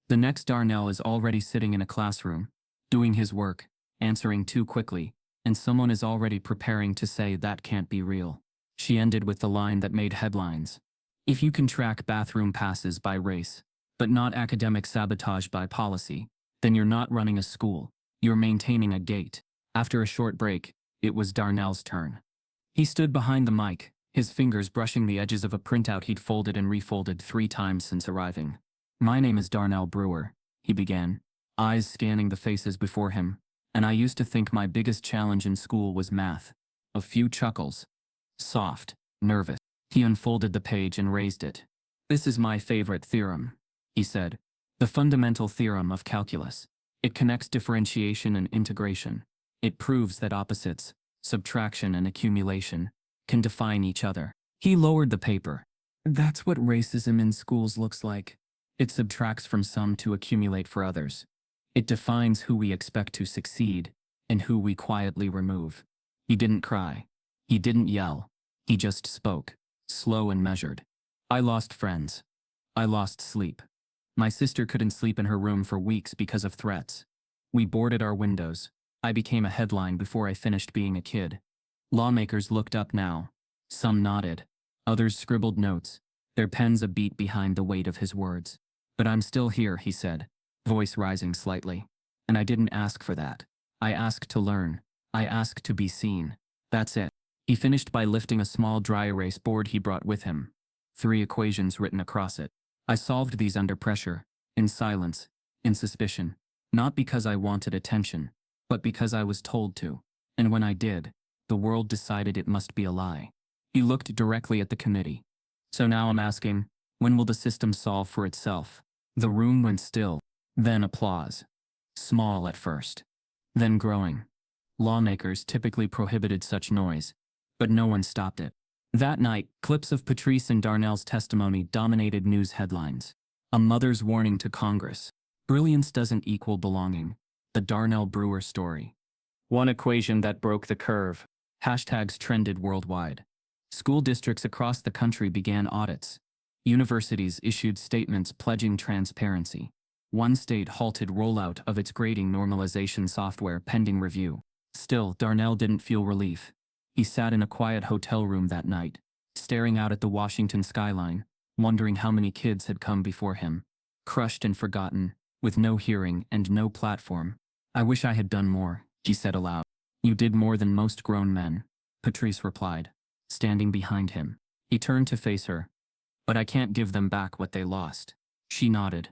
The next Darnell is already sitting in a classroom, doing his work, answering too quickly, and someone is already preparing to say that can't be real." She ended with the line that made headlines. "If you can track bathroom passes by race, but not academic sabotage by policy, then you're not running a school, you're maintaining a gate." After a short break, it was Darnell's turn. He stood behind the mic, his fingers brushing the edges of a printout he'd folded and refolded 3 times since arriving. "My name is Darnell Brewer," he began, eyes scanning the faces before him, "and I used to think my biggest challenge in school was math." A few chuckles. Soft, nervous. He unfolded the page and raised it. "This is my favorite theorem," he said. "The fundamental theorem of calculus. It connects differentiation and integration. It proves that opposites, subtraction and accumulation, can define each other." He lowered the paper. "That's what racism in schools looks like. It subtracts from some to accumulate for others. It defines who we expect to succeed and who we quietly remove." He didn't cry. He didn't yell. He just spoke, slow and measured. "I lost friends. I lost sleep. My sister couldn't sleep in her room for weeks because of threats. We boarded our windows. I became a headline before I finished being a kid." Lawmakers looked up now. Some nodded. Others scribbled notes, their pens a beat behind the weight of his words. "But I'm still here," he said, voice rising slightly. "And I didn't ask for that. I asked to learn. I asked to be seen. That's it." He finished by lifting a small dry erase board he brought with him. 3 equations written across it. "I solved these under pressure, in silence, in suspicion. Not because I wanted attention, but because I was told to. And when I did, the world decided it must be a lie." He looked directly at the committee. "So now I'm asking, when will the system solve for itself?" The room went still. Then applause. Small at first. Then growing. Lawmakers typically prohibited such noise, but no one stopped it. That night, clips of Patrice and Darnell's testimony dominated news headlines. A mother's warning to Congress. Brilliance doesn't equal belonging. The Darnell Brewer story. One equation that broke the curve. Hashtags trended worldwide. School districts across the country began audits. Universities issued statements pledging transparency. One state halted rollout of its grading normalization software pending review. Still, Darnell didn't feel relief. He sat in a quiet hotel room that night, staring out at the Washington skyline, wondering how many kids had come before him, crushed and forgotten, with no hearing and no platform. "I wish I had done more," he said aloud. "You did more than most grown men," Patrice replied, standing behind him. He turned to face her. "But I can't give them back what they lost." She nodded.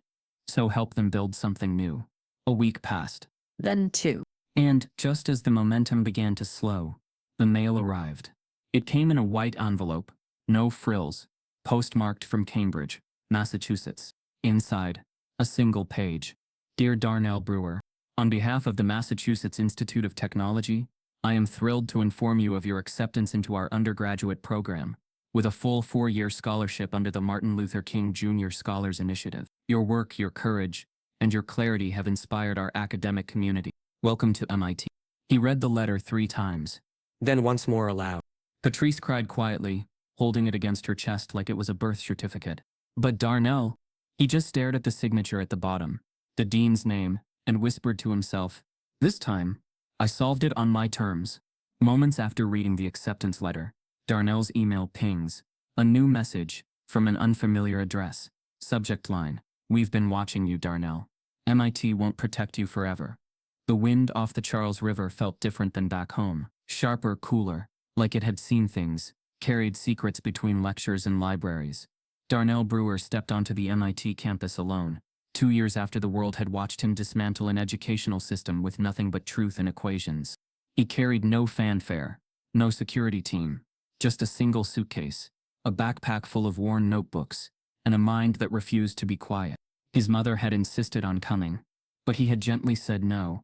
"So help them build something new." A week passed. Then 2. And, just as the momentum began to slow, the mail arrived. It came in a white envelope, no frills, postmarked from Cambridge, Massachusetts. Inside, a single page. "Dear Darnell Brewer, on behalf of the Massachusetts Institute of Technology, I am thrilled to inform you of your acceptance into our undergraduate program, with a full 4-year scholarship under the Martin Luther King Jr. Scholars Initiative. Your work, your courage, and your clarity have inspired our academic community. Welcome to MIT." He read the letter 3 times, then once more aloud. Patrice cried quietly, holding it against her chest like it was a birth certificate. But Darnell, he just stared at the signature at the bottom, the dean's name, and whispered to himself, "This time, I solved it on my terms." Moments after reading the acceptance letter, Darnell's email pings. A new message, from an unfamiliar address. Subject line: "We've been watching you, Darnell. MIT won't protect you forever." The wind off the Charles River felt different than back home. Sharper, cooler, like it had seen things, carried secrets between lectures and libraries. Darnell Brewer stepped onto the MIT campus alone, 2 years after the world had watched him dismantle an educational system with nothing but truth and equations. He carried no fanfare, no security team, just a single suitcase, a backpack full of worn notebooks, and a mind that refused to be quiet. His mother had insisted on coming, but he had gently said no.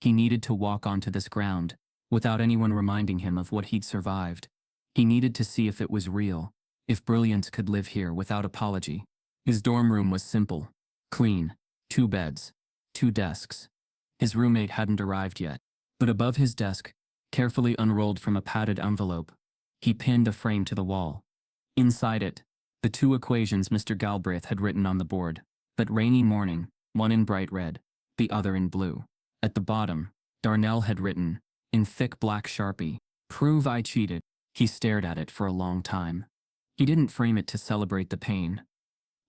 He needed to walk onto this ground, without anyone reminding him of what he'd survived. He needed to see if it was real, if brilliance could live here without apology. His dorm room was simple, clean, 2 beds, 2 desks. His roommate hadn't arrived yet, but above his desk, carefully unrolled from a padded envelope, he pinned a frame to the wall. Inside it, the 2 equations Mr. Galbraith had written on the board, that rainy morning, one in bright red, the other in blue. At the bottom, Darnell had written, in thick black Sharpie, "Prove I cheated." He stared at it for a long time. He didn't frame it to celebrate the pain.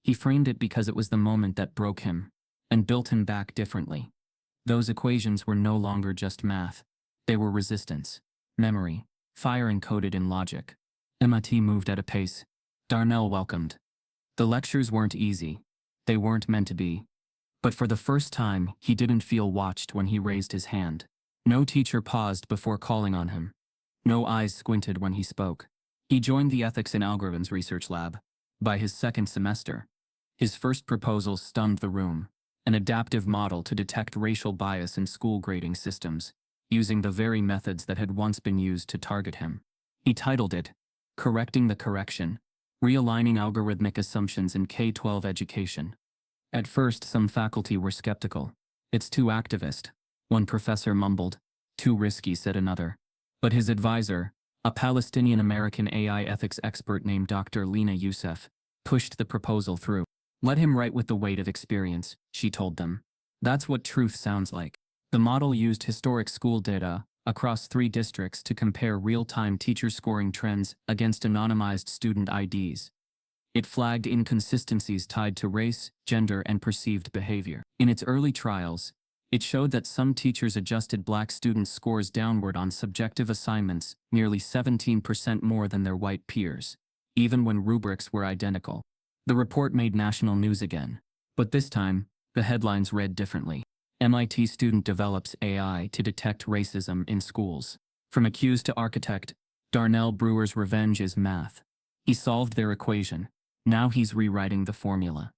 He framed it because it was the moment that broke him, and built him back differently. Those equations were no longer just math. They were resistance, memory, fire encoded in logic. MIT moved at a pace Darnell welcomed. The lectures weren't easy. They weren't meant to be. But for the first time, he didn't feel watched when he raised his hand. No teacher paused before calling on him. No eyes squinted when he spoke. He joined the Ethics and Algorithms Research Lab. By his 2nd semester, his first proposal stunned the room, an adaptive model to detect racial bias in school grading systems, using the very methods that had once been used to target him. He titled it, "Correcting the Correction: Realigning Algorithmic Assumptions in K-12 Education." At first, some faculty were skeptical. "It's too activist," one professor mumbled. "Too risky," said another. But his advisor, a Palestinian-American AI ethics expert named Dr. Lena Youssef, pushed the proposal through. "Let him write with the weight of experience," she told them. "That's what truth sounds like." The model used historic school data across 3 districts to compare real-time teacher scoring trends against anonymized student IDs. It flagged inconsistencies tied to race, gender, and perceived behavior. In its early trials, it showed that some teachers adjusted Black students' scores downward on subjective assignments nearly 17% more than their white peers, even when rubrics were identical. The report made national news again, but this time, the headlines read differently. MIT student develops AI to detect racism in schools. From accused to architect, Darnell Brewer's revenge is math. He solved their equation. Now he's rewriting the formula.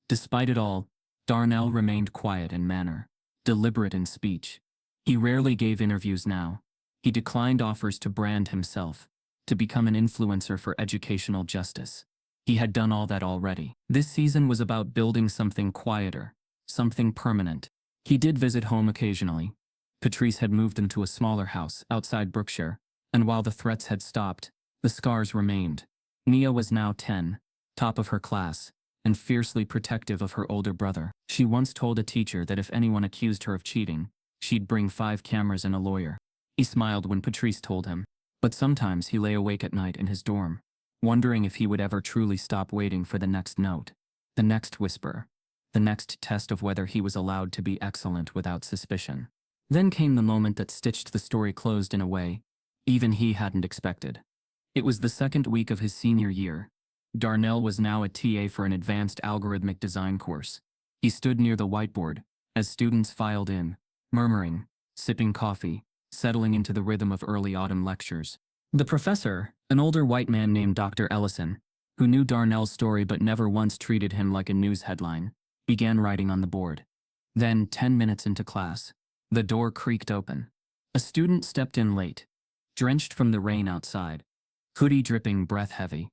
Despite it all, Darnell remained quiet in manner, deliberate in speech. He rarely gave interviews now. He declined offers to brand himself, to become an influencer for educational justice. He had done all that already. This season was about building something quieter, something permanent. He did visit home occasionally. Patrice had moved into a smaller house outside Brookshire, and while the threats had stopped, the scars remained. Nia was now 10. top of her class, and fiercely protective of her older brother. She once told a teacher that if anyone accused her of cheating, she'd bring 5 cameras and a lawyer. He smiled when Patrice told him, but sometimes he lay awake at night in his dorm, wondering if he would ever truly stop waiting for the next note, the next whisper, the next test of whether he was allowed to be excellent without suspicion. Then came the moment that stitched the story closed in a way even he hadn't expected. It was the second week of his senior year. Darnell was now a TA for an advanced algorithmic design course. He stood near the whiteboard as students filed in, murmuring, sipping coffee, settling into the rhythm of early autumn lectures. The professor, an older white man named Dr. Ellison, who knew Darnell's story but never once treated him like a news headline, began writing on the board. Then, 10 minutes into class, the door creaked open. A student stepped in late, drenched from the rain outside, hoodie dripping, breath heavy.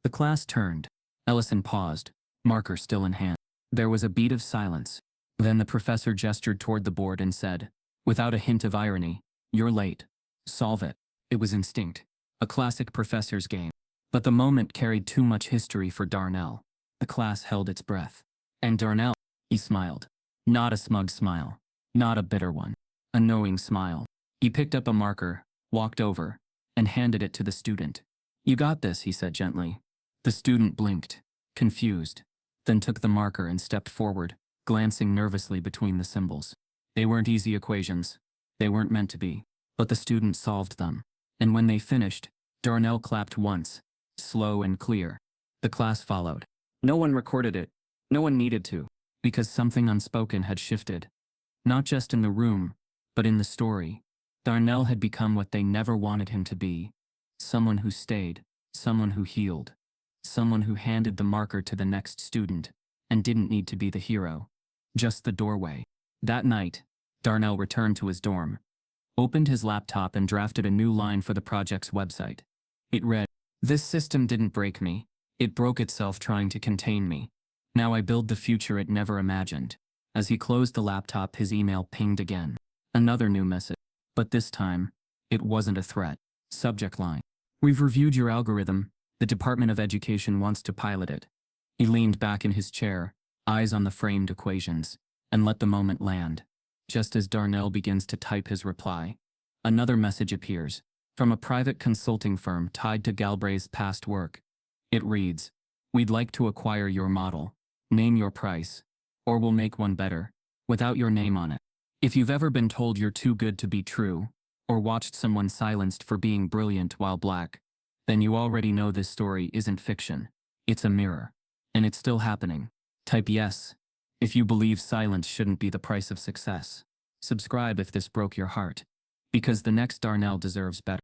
The class turned. Ellison paused, marker still in hand. There was a beat of silence. Then the professor gestured toward the board and said, without a hint of irony, "You're late. Solve it." It was instinct, a classic professor's game. But the moment carried too much history for Darnell. The class held its breath. And Darnell, he smiled. Not a smug smile. Not a bitter one. A knowing smile. He picked up a marker, walked over, and handed it to the student. "You got this," he said gently. The student blinked, confused, then took the marker and stepped forward, glancing nervously between the symbols. They weren't easy equations. They weren't meant to be. But the student solved them. And when they finished, Darnell clapped once, slow and clear. The class followed. No one recorded it. No one needed to. Because something unspoken had shifted. Not just in the room, but in the story. Darnell had become what they never wanted him to be. Someone who stayed. Someone who healed. Someone who handed the marker to the next student, and didn't need to be the hero. Just the doorway. That night, Darnell returned to his dorm, opened his laptop and drafted a new line for the project's website. It read, "This system didn't break me. It broke itself trying to contain me. Now I build the future it never imagined." As he closed the laptop, his email pinged again. Another new message. But this time, it wasn't a threat. Subject line: "We've reviewed your algorithm. The Department of Education wants to pilot it." He leaned back in his chair, eyes on the framed equations, and let the moment land. Just as Darnell begins to type his reply, another message appears, from a private consulting firm tied to Galbraith's past work. It reads, "We'd like to acquire your model. Name your price, or we'll make one better, without your name on it." If you've ever been told you're too good to be true, or watched someone silenced for being brilliant while black, then you already know this story isn't fiction. It's a mirror. And it's still happening. Type yes if you believe silence shouldn't be the price of success. Subscribe if this broke your heart. Because the next Darnell deserves better.